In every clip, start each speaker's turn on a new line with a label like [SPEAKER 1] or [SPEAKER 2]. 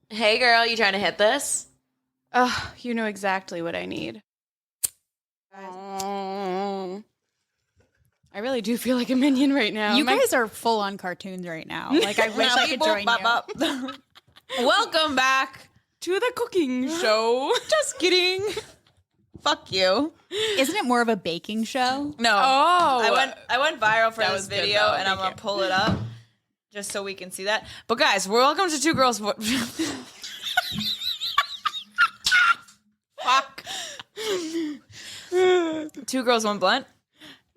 [SPEAKER 1] Hey girl, you trying to hit this?
[SPEAKER 2] Oh, you know exactly what I need. Oh, I really do feel like a minion right now.
[SPEAKER 3] You guys are full on cartoons right now. Like, I wish I could join you.
[SPEAKER 1] Welcome back.
[SPEAKER 2] to the cooking show.
[SPEAKER 1] Just kidding. Fuck you.
[SPEAKER 3] Isn't it more of a baking show?
[SPEAKER 1] No.
[SPEAKER 2] Oh.
[SPEAKER 1] I went viral for
[SPEAKER 2] That
[SPEAKER 1] this
[SPEAKER 2] was good,
[SPEAKER 1] video,
[SPEAKER 2] though.
[SPEAKER 1] and I'm
[SPEAKER 2] Thank
[SPEAKER 1] gonna
[SPEAKER 2] you.
[SPEAKER 1] pull it up just so we can see that. But guys, welcome to Two Girls. Fuck. Two Girls, One Blunt.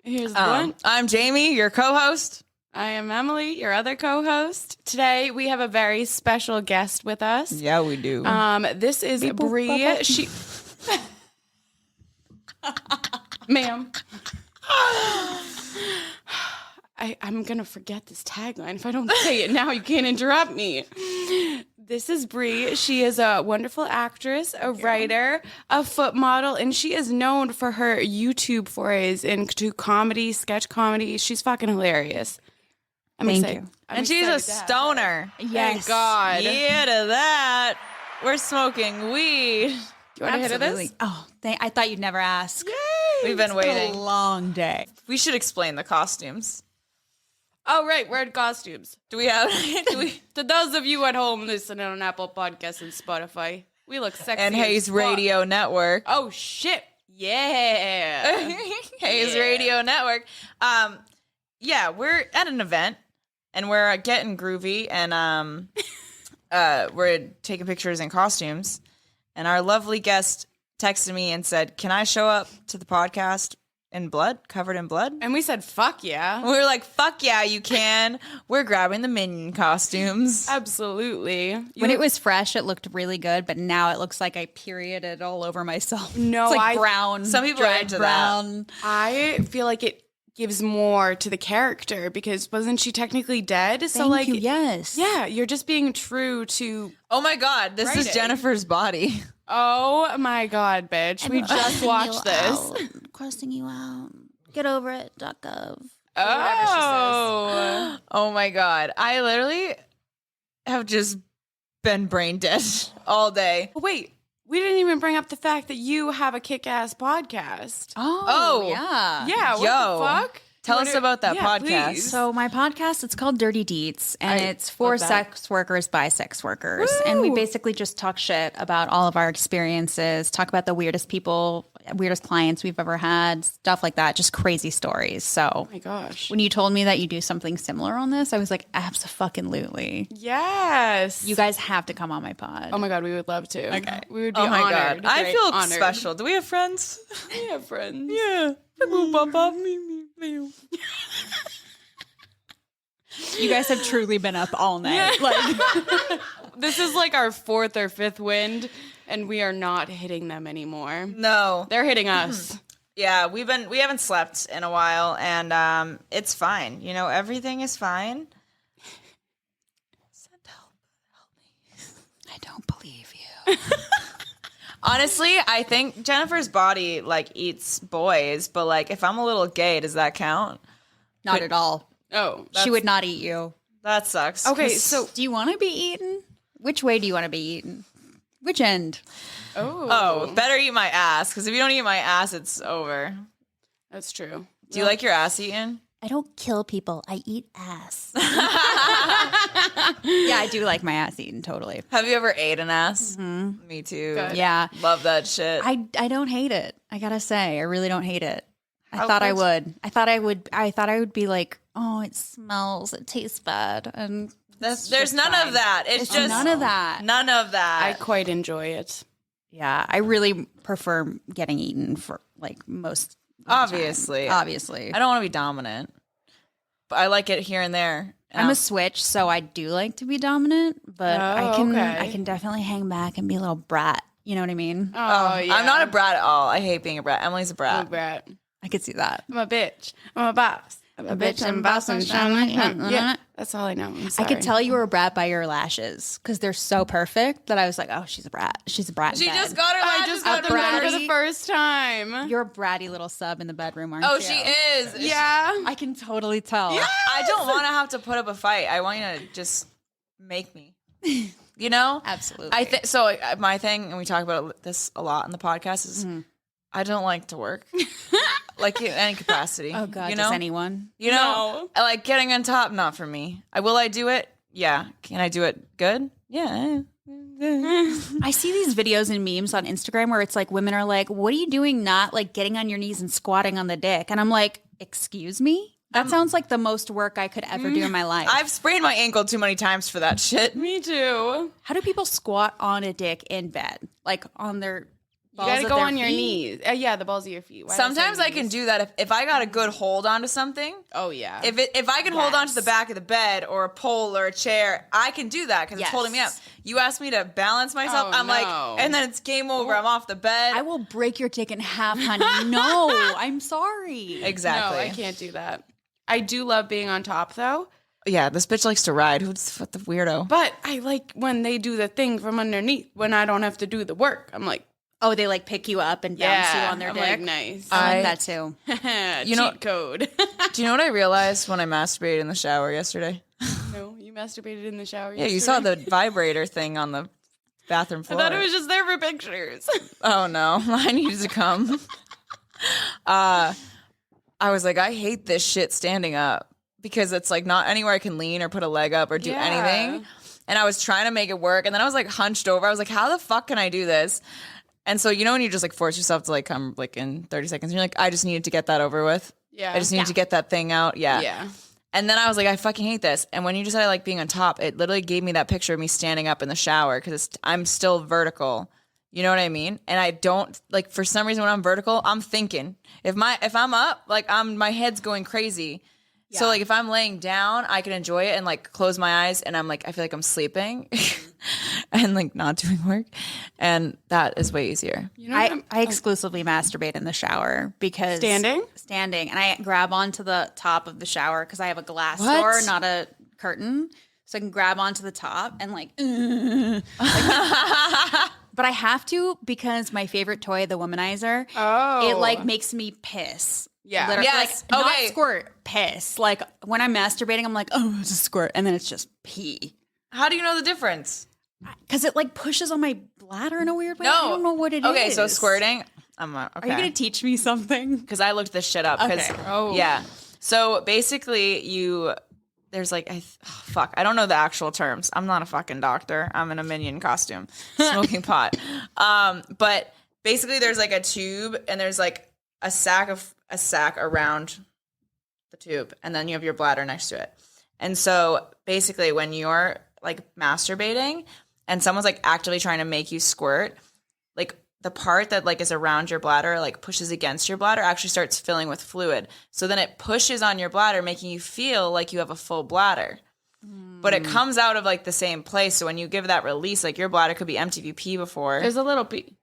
[SPEAKER 2] Here's the one.
[SPEAKER 1] I'm Jamie, your co-host.
[SPEAKER 2] I am Emily, your other co-host. Today we have a very special guest with us.
[SPEAKER 1] Yeah, we do.
[SPEAKER 2] This is Bree. She, ma'am. I'm gonna forget this tagline. If I don't say it now, you can't interrupt me. This is Bree. She is a wonderful actress, a writer, a foot model, and she is known for her YouTube forays into comedy, sketch comedy. She's fucking hilarious.
[SPEAKER 3] Thank you.
[SPEAKER 1] And she's a stoner.
[SPEAKER 2] Thank God.
[SPEAKER 1] Yeah, to that. We're smoking weed.
[SPEAKER 2] Do you want to hit this?
[SPEAKER 3] Oh, I thought you'd never ask.
[SPEAKER 1] We've been
[SPEAKER 3] It's
[SPEAKER 1] waiting.
[SPEAKER 3] been a long day.
[SPEAKER 1] We should explain the costumes.
[SPEAKER 2] Oh, right. We're in costumes.
[SPEAKER 1] Do we have?
[SPEAKER 2] To those of you at home listening on Apple Podcasts and Spotify, we look sexy.
[SPEAKER 1] And
[SPEAKER 2] as
[SPEAKER 1] Hayes
[SPEAKER 2] fuck.
[SPEAKER 1] Radio Network.
[SPEAKER 2] Oh, shit. Yeah.
[SPEAKER 1] Hayes Radio Network. Yeah, we're at an event and we're getting groovy and we're taking pictures in costumes. And our lovely guest texted me and said, "Can I show up to the podcast in blood, covered in blood?"
[SPEAKER 2] And we said, fuck yeah.
[SPEAKER 1] We were like, "Fuck yeah, you can." We're grabbing the minion costumes.
[SPEAKER 2] Absolutely.
[SPEAKER 3] When it was fresh, it looked really good, but now it looks like I perioded all over myself.
[SPEAKER 2] No,
[SPEAKER 3] it's like
[SPEAKER 2] I-
[SPEAKER 3] brown.
[SPEAKER 1] Some people are
[SPEAKER 3] dried
[SPEAKER 1] into that.
[SPEAKER 3] brown.
[SPEAKER 2] I feel like it gives more to the character because wasn't she technically dead? So
[SPEAKER 3] Thank
[SPEAKER 2] like,
[SPEAKER 3] you. Yes.
[SPEAKER 2] yeah, you're just being true to.
[SPEAKER 1] Oh my God, this is
[SPEAKER 2] Writing.
[SPEAKER 1] Jennifer's body.
[SPEAKER 2] Oh my God, bitch. We just watched this.
[SPEAKER 4] Crossing you out. Get over it. .gov.
[SPEAKER 2] Oh.
[SPEAKER 1] Oh my God. I literally have just been brain dead all day.
[SPEAKER 2] Wait, we didn't even bring up the fact that you have a kick-ass podcast.
[SPEAKER 3] Oh, yeah.
[SPEAKER 2] Yeah, what
[SPEAKER 1] Yo.
[SPEAKER 2] the fuck?
[SPEAKER 1] Tell
[SPEAKER 2] What
[SPEAKER 1] us
[SPEAKER 2] are-
[SPEAKER 1] about that
[SPEAKER 2] yeah,
[SPEAKER 1] podcast.
[SPEAKER 2] please.
[SPEAKER 3] So my podcast, it's called Dirty Deets, and it's for
[SPEAKER 2] love that.
[SPEAKER 3] sex workers by sex workers. And we basically just talk shit about all of our experiences, talk about the weirdest people, weirdest clients we've ever had, stuff like that, just crazy stories. So
[SPEAKER 2] Oh my gosh.
[SPEAKER 3] when you told me that you do something similar on this, I was like, abso-fucking-lutely.
[SPEAKER 2] Yes.
[SPEAKER 3] You guys have to come on my pod.
[SPEAKER 2] Oh my God, we would love to.
[SPEAKER 3] Okay.
[SPEAKER 2] We would be
[SPEAKER 1] Oh my
[SPEAKER 2] honored.
[SPEAKER 1] God. I
[SPEAKER 2] Great,
[SPEAKER 1] feel
[SPEAKER 2] honored.
[SPEAKER 1] special. Do we have friends?
[SPEAKER 2] We have friends.
[SPEAKER 1] Yeah.
[SPEAKER 3] You guys have truly been up all night. Like,
[SPEAKER 2] This is like our fourth or fifth wind, and we are not hitting them anymore.
[SPEAKER 1] No.
[SPEAKER 2] They're hitting us.
[SPEAKER 1] Yeah, we haven't slept in a while and it's fine. You know, everything is fine. Send help me.
[SPEAKER 3] I don't believe you.
[SPEAKER 1] Honestly, I think Jennifer's body like eats boys, but like if I'm a little gay, does that count?
[SPEAKER 3] Not at all.
[SPEAKER 2] Oh.
[SPEAKER 3] She would not eat you.
[SPEAKER 1] That sucks.
[SPEAKER 2] Okay,
[SPEAKER 1] 'Cause-
[SPEAKER 2] so
[SPEAKER 3] Do you want to be eaten? Which way do you want to be eaten? Which end?
[SPEAKER 1] Oh, better eat my ass, because if you don't eat my ass, it's over.
[SPEAKER 2] That's true.
[SPEAKER 1] Do you like your ass eaten?
[SPEAKER 4] I don't kill people. I eat ass.
[SPEAKER 3] Yeah, I do like my ass eaten, totally.
[SPEAKER 1] Have you ever ate an ass? Me too.
[SPEAKER 2] Good.
[SPEAKER 3] Yeah.
[SPEAKER 1] Love that shit.
[SPEAKER 3] I don't hate it. I gotta say, I really don't hate it. I
[SPEAKER 1] How
[SPEAKER 3] thought I
[SPEAKER 1] close-
[SPEAKER 3] would. I thought I would be like, oh, it smells, it tastes bad, and
[SPEAKER 1] There's none of that. It's just
[SPEAKER 3] none of that.
[SPEAKER 1] None of that.
[SPEAKER 2] I quite enjoy it.
[SPEAKER 3] Yeah, I really prefer getting eaten for like most. of the time.
[SPEAKER 1] Obviously.
[SPEAKER 3] Obviously.
[SPEAKER 1] I don't want to be dominant, but I like it here and there. And
[SPEAKER 3] I'm a switch, so I do like to be dominant, but
[SPEAKER 2] Oh,
[SPEAKER 3] I
[SPEAKER 2] okay.
[SPEAKER 3] can definitely hang back and be a little brat. You know what I mean?
[SPEAKER 2] Oh, yeah.
[SPEAKER 1] I'm not a brat at all. I hate being a brat. Emily's a
[SPEAKER 2] I'm a
[SPEAKER 1] brat.
[SPEAKER 2] brat.
[SPEAKER 3] I could see that.
[SPEAKER 2] I'm a bitch. I'm a boss. I'm a bitch. I'm a boss. I'm yeah. That's all I know. I'm
[SPEAKER 3] I
[SPEAKER 2] sorry.
[SPEAKER 3] could tell you were a brat by your lashes because they're so perfect that I was like, oh, she's a brat. She's a brat. in
[SPEAKER 1] She
[SPEAKER 3] bed.
[SPEAKER 1] just got her.
[SPEAKER 2] I just got them done for
[SPEAKER 3] bratty-
[SPEAKER 2] the first time.
[SPEAKER 3] You're a bratty little sub in the bedroom, aren't
[SPEAKER 1] Oh,
[SPEAKER 3] you?
[SPEAKER 1] she is.
[SPEAKER 2] Yeah.
[SPEAKER 3] I can totally tell.
[SPEAKER 1] I don't want to have to put up a fight. I want you to just make me. You know?
[SPEAKER 3] Absolutely.
[SPEAKER 1] I think so. My thing, and we talk about this a lot in the podcast, is I don't like to work, like in any capacity.
[SPEAKER 3] Oh God,
[SPEAKER 1] you
[SPEAKER 3] does
[SPEAKER 1] know?
[SPEAKER 3] anyone?
[SPEAKER 1] You know, like getting on top, not for me. I do it? Yeah. Can I do it good? Yeah.
[SPEAKER 3] I see these videos and memes on Instagram where it's like women are like, "What are you doing? Not like getting on your knees and squatting on the dick?" And I'm like, "Excuse me? That sounds like the most work I could ever do in my life."
[SPEAKER 1] I've sprained my ankle too many times for that shit.
[SPEAKER 2] Me too.
[SPEAKER 3] How do people squat on a dick in bed, like on their?
[SPEAKER 2] You gotta go on your knees. Yeah, the balls of your feet. Why did
[SPEAKER 1] Sometimes
[SPEAKER 2] say
[SPEAKER 1] I can
[SPEAKER 2] knees?
[SPEAKER 1] do that if I got a good hold onto something.
[SPEAKER 2] Oh yeah.
[SPEAKER 1] If I can hold onto the back of the bed or a pole or a chair, I can do that because it's holding me up. You ask me to balance myself,
[SPEAKER 2] Oh,
[SPEAKER 1] I'm
[SPEAKER 2] no.
[SPEAKER 1] like, and then it's game over. I'm off the bed.
[SPEAKER 3] I will break your dick in half, honey. No, I'm sorry.
[SPEAKER 1] Exactly.
[SPEAKER 2] No, I can't do that. I do love being on top though.
[SPEAKER 1] Yeah, this bitch likes to ride. What the weirdo?
[SPEAKER 2] But I like when they do the thing from underneath when I don't have to do the work. I'm like,
[SPEAKER 3] Oh, they like pick you up and bounce you on their
[SPEAKER 2] I'm
[SPEAKER 3] dick.
[SPEAKER 2] like, nice.
[SPEAKER 3] I like that too.
[SPEAKER 2] You
[SPEAKER 1] know-
[SPEAKER 2] cheat code.
[SPEAKER 1] Do you know what I realized when I masturbated in the shower yesterday?
[SPEAKER 2] No, you masturbated in the shower.
[SPEAKER 1] Yeah, you saw the vibrator thing on the bathroom
[SPEAKER 2] I
[SPEAKER 1] floor.
[SPEAKER 2] thought it was just there for pictures.
[SPEAKER 1] Oh no, I needed to come. I was like, I hate this shit standing up because it's like not anywhere I can lean or put a leg up or do
[SPEAKER 2] Yeah.
[SPEAKER 1] anything. And I was trying to make it work, and then I was like hunched over. I was like, how the fuck can I do this? And so you know when you just like force yourself to like come like in 30 seconds, and you're like, I just needed to get that over with.
[SPEAKER 2] Yeah.
[SPEAKER 1] I just needed to get that thing out. Yeah.
[SPEAKER 2] Yeah.
[SPEAKER 1] And then I was like, I fucking hate this. And when you just said I like being on top, it literally gave me that picture of me standing up in the shower because I'm still vertical. You know what I mean? And I don't like for some reason when I'm vertical, I'm thinking. If I'm up, like my head's going crazy. So like if I'm laying down, I can enjoy it and like close my eyes and I'm like I feel like I'm sleeping and like not doing work. And that is way easier.
[SPEAKER 2] You know what
[SPEAKER 3] I exclusively masturbate in the shower because
[SPEAKER 2] Standing?
[SPEAKER 3] standing, and I grab onto the top of the shower because I have a glass
[SPEAKER 1] What?
[SPEAKER 3] door, not a curtain, so I can grab onto the top and like. But I have to because my favorite toy, the womanizer, it like makes me piss.
[SPEAKER 2] Yeah.
[SPEAKER 3] Literally,
[SPEAKER 1] Yes.
[SPEAKER 3] like,
[SPEAKER 1] Okay.
[SPEAKER 3] not squirt, piss. Like when I'm masturbating, I'm like, oh, it's a squirt, and then it's just pee.
[SPEAKER 1] How do you know the difference?
[SPEAKER 3] Because it like pushes on my bladder in a weird way.
[SPEAKER 1] No.
[SPEAKER 3] I don't know what it is.
[SPEAKER 1] Okay, so squirting. I'm okay.
[SPEAKER 3] Are you gonna teach me something?
[SPEAKER 1] Because I looked this shit up.
[SPEAKER 3] Okay.
[SPEAKER 2] Oh.
[SPEAKER 1] Yeah. So basically, there's like, fuck, I don't know the actual terms. I'm not a fucking doctor. I'm in a minion costume, smoking pot. But basically, there's like a tube, and there's like a sack around the tube, and then you have your bladder next to it. And so basically, when you're like masturbating, and someone's like actively trying to make you squirt, like the part that like is around your bladder like pushes against your bladder actually starts filling with fluid. So then it pushes on your bladder, making you feel like you have a full bladder. But it comes out of like the same place. So when you give that release, like your bladder could be empty if you pee before.
[SPEAKER 2] There's a little pee.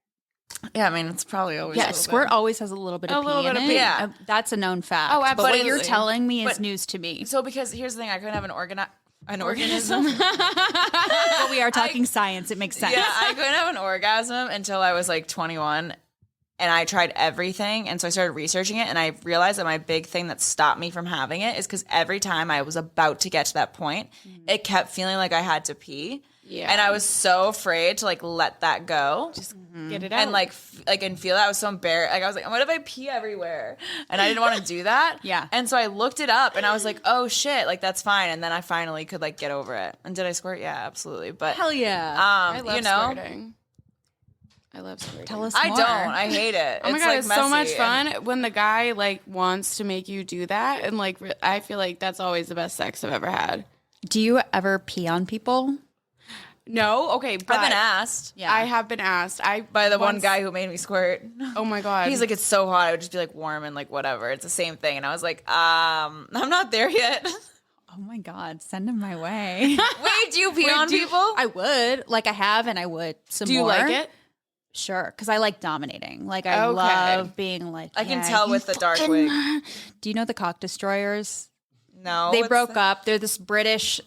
[SPEAKER 1] Yeah, I mean it's probably always a
[SPEAKER 3] Yeah,
[SPEAKER 1] little
[SPEAKER 3] squirt
[SPEAKER 1] bit.
[SPEAKER 3] always has a little bit of pee in it.
[SPEAKER 1] Yeah.
[SPEAKER 3] That's a known fact.
[SPEAKER 2] Oh,
[SPEAKER 3] But what
[SPEAKER 2] absolutely.
[SPEAKER 3] you're telling me is
[SPEAKER 1] But-
[SPEAKER 3] news to me.
[SPEAKER 1] So because here's the thing, I couldn't have an organism.
[SPEAKER 3] But we are talking science. It makes sense.
[SPEAKER 1] Yeah, I couldn't have an orgasm until I was like 21. And I tried everything. And so I started researching it. And I realized that my big thing that stopped me from having it is because every time I was about to get to that point, it kept feeling like I had to pee.
[SPEAKER 2] Yeah.
[SPEAKER 1] And I was so afraid to like let that go.
[SPEAKER 2] Get it out.
[SPEAKER 1] And like and feel that I was so embarrassed. Like I was like, what if I pee everywhere? And I didn't want to do that.
[SPEAKER 3] Yeah.
[SPEAKER 1] And so I looked it up and I was like, oh shit, like that's fine. And then I finally could like get over it. And did I squirt? Yeah, absolutely. But
[SPEAKER 3] Hell yeah.
[SPEAKER 2] I love
[SPEAKER 1] you know,
[SPEAKER 2] squirting. I love squirting.
[SPEAKER 3] Tell us
[SPEAKER 1] I
[SPEAKER 3] more.
[SPEAKER 1] don't. I hate it.
[SPEAKER 2] Oh my
[SPEAKER 1] It's
[SPEAKER 2] god,
[SPEAKER 1] like
[SPEAKER 2] it's so much
[SPEAKER 1] messy
[SPEAKER 2] fun
[SPEAKER 1] and-
[SPEAKER 2] when the guy like wants to make you do that, and like I feel like that's always the best sex I've ever had.
[SPEAKER 3] Do you ever pee on people?
[SPEAKER 2] No, okay, but
[SPEAKER 1] I've been asked
[SPEAKER 3] Yeah.
[SPEAKER 2] I have been asked.
[SPEAKER 1] by the one
[SPEAKER 2] once-
[SPEAKER 1] guy who made me squirt.
[SPEAKER 2] Oh my god,
[SPEAKER 1] He's like, it's so hot. I would just be like warm and like whatever. It's the same thing. And I was like, I'm not there yet.
[SPEAKER 3] Oh my God, send him my way.
[SPEAKER 1] Wait, do you pee on people?
[SPEAKER 3] I would. Like I have and I would some
[SPEAKER 2] do you
[SPEAKER 3] more.
[SPEAKER 2] like it?
[SPEAKER 3] Sure, because I like dominating. Like I
[SPEAKER 2] Okay.
[SPEAKER 3] love being like.
[SPEAKER 1] I can
[SPEAKER 3] yeah,
[SPEAKER 1] tell
[SPEAKER 3] you
[SPEAKER 1] with the dark
[SPEAKER 3] fucking-
[SPEAKER 1] wig.
[SPEAKER 3] Do you know the Cock Destroyers?
[SPEAKER 1] No.
[SPEAKER 3] They
[SPEAKER 1] what's
[SPEAKER 3] broke
[SPEAKER 1] that?
[SPEAKER 3] up. They're this British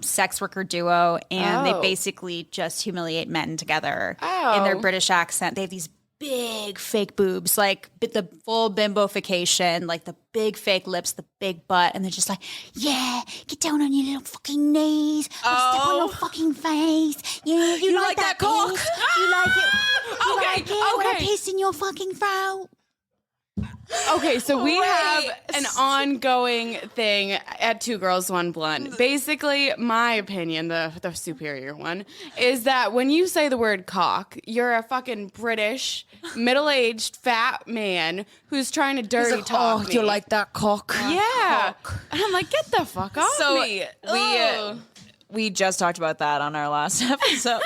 [SPEAKER 3] sex worker duo, and they
[SPEAKER 2] Oh.
[SPEAKER 3] basically just humiliate men together in their
[SPEAKER 2] Oh.
[SPEAKER 3] British accent. They have these big fake boobs, like the full bimbofication, like the big fake lips, the big butt, and they're just like, yeah, get down on your little fucking knees, step on your fucking face. Yeah, you like that cock? You like it? You like it when I piss in your fucking throat?
[SPEAKER 2] Okay, so we have an ongoing thing at Two Girls, One Blunt. Basically, my opinion, the superior one, is that when you say the word cock, you're a fucking British, middle-aged, fat man who's trying to dirty talk me.
[SPEAKER 3] You like that cock?
[SPEAKER 2] Yeah. And I'm like, get the fuck off me.
[SPEAKER 1] We just talked about that on our last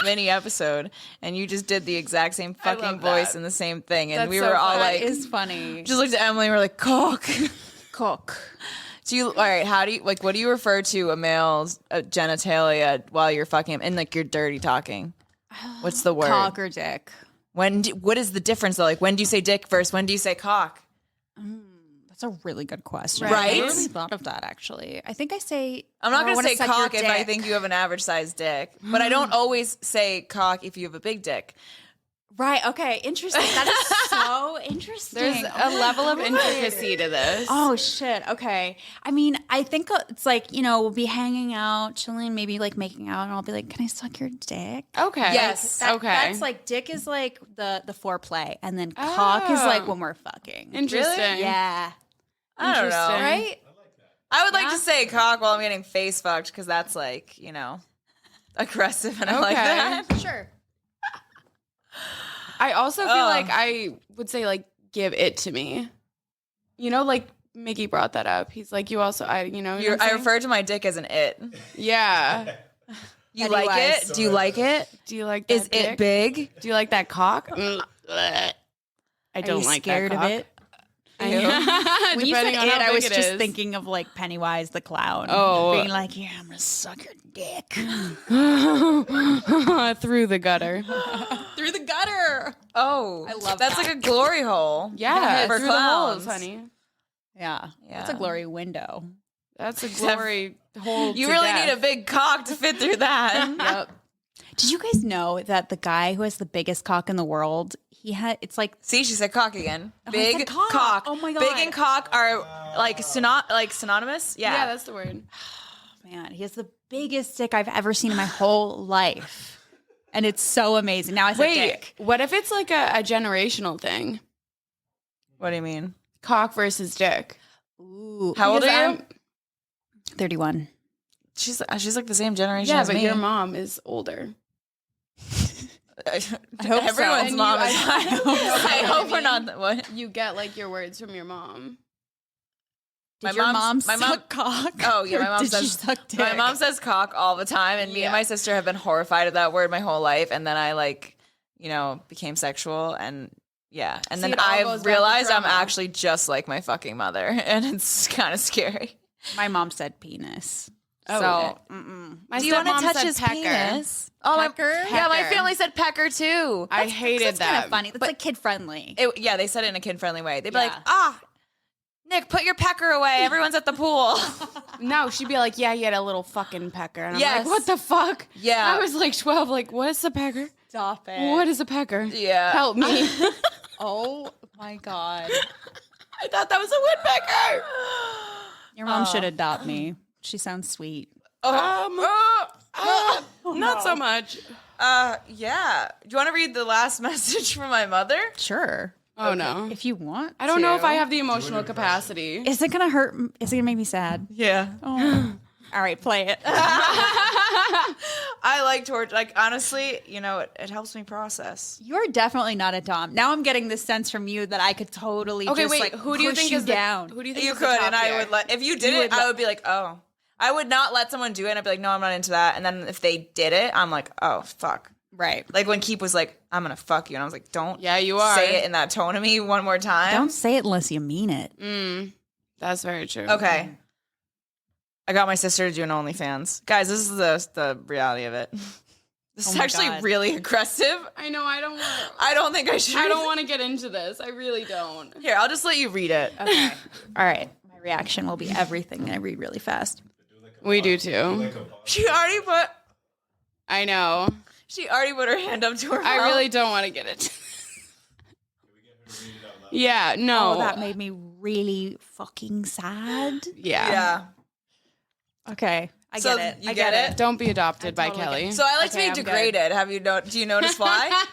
[SPEAKER 1] mini episode, and you just did the exact same fucking voice and the same thing, and we were all like,
[SPEAKER 3] "It's funny."
[SPEAKER 1] Just looked at Emily and we're like, "Cock,
[SPEAKER 3] Cock."
[SPEAKER 1] So you, all right? How do you like? What do you refer to a male's genitalia while you're fucking him? And like you're dirty talking. What's the word?
[SPEAKER 3] Cock or dick?
[SPEAKER 1] What is the difference though? Like when do you say dick first? When do you say cock?
[SPEAKER 3] That's a really good question.
[SPEAKER 1] Right?
[SPEAKER 3] I really thought of that actually. I think I say
[SPEAKER 1] I'm not
[SPEAKER 3] I
[SPEAKER 1] going to
[SPEAKER 3] wanna
[SPEAKER 1] say
[SPEAKER 3] suck your
[SPEAKER 1] cock if I
[SPEAKER 3] dick.
[SPEAKER 1] think you have an average sized dick, but I don't always say cock if you have a big dick.
[SPEAKER 3] Right. Okay. Interesting. That is so interesting.
[SPEAKER 2] There's a level of intricacy to this.
[SPEAKER 3] Oh shit. Okay. I mean, I think it's like, we'll be hanging out, chilling, maybe like making out, and I'll be like, "Can I suck your dick?"
[SPEAKER 2] Okay.
[SPEAKER 1] Yes.
[SPEAKER 3] That's like dick is like the foreplay, and then cock is like when we're fucking.
[SPEAKER 2] Interesting.
[SPEAKER 3] Yeah.
[SPEAKER 1] I don't know.
[SPEAKER 3] Right?
[SPEAKER 1] I would like to say cock while I'm getting face fucked because that's like, aggressive and I like that.
[SPEAKER 3] Sure.
[SPEAKER 2] I also feel like I would say like give it to me. Like Mickey brought that up. He's like, you also,
[SPEAKER 1] I refer to my dick as an it.
[SPEAKER 2] Yeah.
[SPEAKER 1] You like it? Do you like it?
[SPEAKER 2] Do you like that
[SPEAKER 1] Is
[SPEAKER 2] dick?
[SPEAKER 1] it big?
[SPEAKER 2] Do you like that cock? I don't like
[SPEAKER 3] scared
[SPEAKER 2] that cock.
[SPEAKER 3] of it.
[SPEAKER 2] When
[SPEAKER 3] When you said it, I was just thinking of like Pennywise the clown.
[SPEAKER 2] Oh.
[SPEAKER 3] Being like, yeah, I'm gonna suck your dick.
[SPEAKER 2] through the gutter.
[SPEAKER 3] Through the gutter.
[SPEAKER 1] Oh,
[SPEAKER 3] I love
[SPEAKER 1] that's
[SPEAKER 3] that.
[SPEAKER 1] like a glory hole.
[SPEAKER 2] Yeah,
[SPEAKER 1] for
[SPEAKER 2] through
[SPEAKER 1] clowns.
[SPEAKER 2] the holes, honey.
[SPEAKER 3] Yeah. That's a glory window.
[SPEAKER 2] That's a glory hole.
[SPEAKER 1] You
[SPEAKER 2] to
[SPEAKER 1] really
[SPEAKER 2] death.
[SPEAKER 1] need a big cock to fit through that.
[SPEAKER 3] Yep. Did you guys know that the guy who has the biggest cock in the world, it's like
[SPEAKER 1] See, she said cock again.
[SPEAKER 3] I
[SPEAKER 1] Big
[SPEAKER 3] said cock.
[SPEAKER 1] cock.
[SPEAKER 3] Oh my God.
[SPEAKER 1] Big and cock are like synonymous.
[SPEAKER 2] Yeah, that's the word.
[SPEAKER 3] man, he has the biggest dick I've ever seen in my whole life. And it's so amazing. Now I said dick.
[SPEAKER 2] What if it's like a generational thing?
[SPEAKER 1] What do you mean?
[SPEAKER 2] Cock versus dick.
[SPEAKER 3] Ooh.
[SPEAKER 1] How old
[SPEAKER 2] Because
[SPEAKER 1] are you?
[SPEAKER 3] 31.
[SPEAKER 1] She's like the same generation
[SPEAKER 2] Yeah,
[SPEAKER 1] as
[SPEAKER 2] but
[SPEAKER 1] me.
[SPEAKER 2] your mom is older.
[SPEAKER 1] I
[SPEAKER 3] hope so.
[SPEAKER 1] Everyone's
[SPEAKER 2] And
[SPEAKER 1] mom
[SPEAKER 2] you-
[SPEAKER 1] is. I hope we're not. What?
[SPEAKER 2] You get like your words from your mom.
[SPEAKER 3] Did your mom
[SPEAKER 1] my
[SPEAKER 3] suck cock?
[SPEAKER 1] Oh yeah,
[SPEAKER 3] Or
[SPEAKER 1] my mom
[SPEAKER 3] did she
[SPEAKER 1] says
[SPEAKER 3] suck dick?
[SPEAKER 1] my mom says cock all the time, and me and my sister have been horrified of that word my whole life. And then I became sexual, and yeah, and
[SPEAKER 3] See,
[SPEAKER 1] then
[SPEAKER 3] it all
[SPEAKER 1] I
[SPEAKER 3] goes back to
[SPEAKER 1] realized I'm
[SPEAKER 3] trauma.
[SPEAKER 1] actually just like my fucking mother, and it's kind of scary.
[SPEAKER 3] My mom said penis.
[SPEAKER 2] Oh,
[SPEAKER 3] so,
[SPEAKER 2] okay.
[SPEAKER 3] my
[SPEAKER 1] Do you want to
[SPEAKER 2] stepmom
[SPEAKER 1] touch
[SPEAKER 2] said
[SPEAKER 1] his
[SPEAKER 2] pecker.
[SPEAKER 1] penis? Oh,
[SPEAKER 3] Pecker?
[SPEAKER 1] yeah, my
[SPEAKER 3] Pecker.
[SPEAKER 1] family said pecker too.
[SPEAKER 2] I hated
[SPEAKER 3] that's
[SPEAKER 2] that.
[SPEAKER 3] kind of funny. That's like kid friendly.
[SPEAKER 1] Yeah, they said it in a kid-friendly way. They'd be
[SPEAKER 3] Yeah.
[SPEAKER 1] like, Nick, put your pecker away. Everyone's at the pool.
[SPEAKER 2] No, she'd be like, yeah, you had a little fucking pecker. And I'm
[SPEAKER 1] Yes.
[SPEAKER 2] like, what the fuck?
[SPEAKER 1] Yeah.
[SPEAKER 2] I was like 12, like, what is a pecker?
[SPEAKER 3] Stop it.
[SPEAKER 2] What is a pecker?
[SPEAKER 1] Yeah.
[SPEAKER 2] Help me.
[SPEAKER 3] Oh my God.
[SPEAKER 2] I thought that was a woodpecker.
[SPEAKER 3] Your mom should adopt me. She sounds sweet.
[SPEAKER 2] Not so much.
[SPEAKER 1] Yeah. Do you want to read the last message from my mother?
[SPEAKER 3] Sure.
[SPEAKER 2] Oh, no.
[SPEAKER 3] If you want.
[SPEAKER 2] I don't know if
[SPEAKER 1] to.
[SPEAKER 2] I have the emotional capacity.
[SPEAKER 3] Is it going to hurt? Is it going to make me sad?
[SPEAKER 1] Yeah.
[SPEAKER 3] Oh. All right, play it.
[SPEAKER 1] I like torture. Like, honestly, it helps me process.
[SPEAKER 3] You're definitely not a dom. Now I'm getting this sense from you that I could totally
[SPEAKER 2] Okay,
[SPEAKER 3] just
[SPEAKER 2] wait.
[SPEAKER 3] like
[SPEAKER 2] Who do you
[SPEAKER 3] push
[SPEAKER 2] think
[SPEAKER 3] you
[SPEAKER 2] is
[SPEAKER 3] down.
[SPEAKER 2] Who do you think
[SPEAKER 1] You
[SPEAKER 2] is the
[SPEAKER 1] could,
[SPEAKER 2] top
[SPEAKER 1] and I
[SPEAKER 2] tier?
[SPEAKER 1] would if you did it, I would be like, oh. I would not let someone do it, and I'd be like, no, I'm not into that. And then if they did it, I'm like, oh, fuck.
[SPEAKER 3] Right.
[SPEAKER 1] Like when Keep was like, I'm going to fuck you. And I was like, don't
[SPEAKER 2] Yeah, you are.
[SPEAKER 1] say it in that tone to me one more time.
[SPEAKER 3] Don't say it unless you mean it.
[SPEAKER 2] That's very true.
[SPEAKER 1] Okay. I got my sister to do an OnlyFans. Guys, this is the reality of it. This is
[SPEAKER 3] my
[SPEAKER 1] actually
[SPEAKER 3] God.
[SPEAKER 1] really aggressive.
[SPEAKER 2] I know. I don't want.
[SPEAKER 1] I don't think I should.
[SPEAKER 2] I don't want to get into this. I really don't.
[SPEAKER 1] Here, I'll just let you read it.
[SPEAKER 3] Okay. All right. My reaction will be everything. I read really fast.
[SPEAKER 2] We do too.
[SPEAKER 1] She already put
[SPEAKER 2] I know.
[SPEAKER 1] her hand up to her mouth.
[SPEAKER 2] I really don't want to get it. Yeah, no.
[SPEAKER 3] Oh, that made me really fucking sad.
[SPEAKER 2] Yeah.
[SPEAKER 3] Okay. I
[SPEAKER 1] So
[SPEAKER 3] get it.
[SPEAKER 1] you
[SPEAKER 3] I
[SPEAKER 1] get it?
[SPEAKER 2] Don't be adopted by
[SPEAKER 3] totally get
[SPEAKER 2] Kelly.
[SPEAKER 3] it.
[SPEAKER 1] So I like
[SPEAKER 3] Okay,
[SPEAKER 1] to
[SPEAKER 3] I'm
[SPEAKER 1] be
[SPEAKER 3] good.
[SPEAKER 1] degraded. Do you notice why?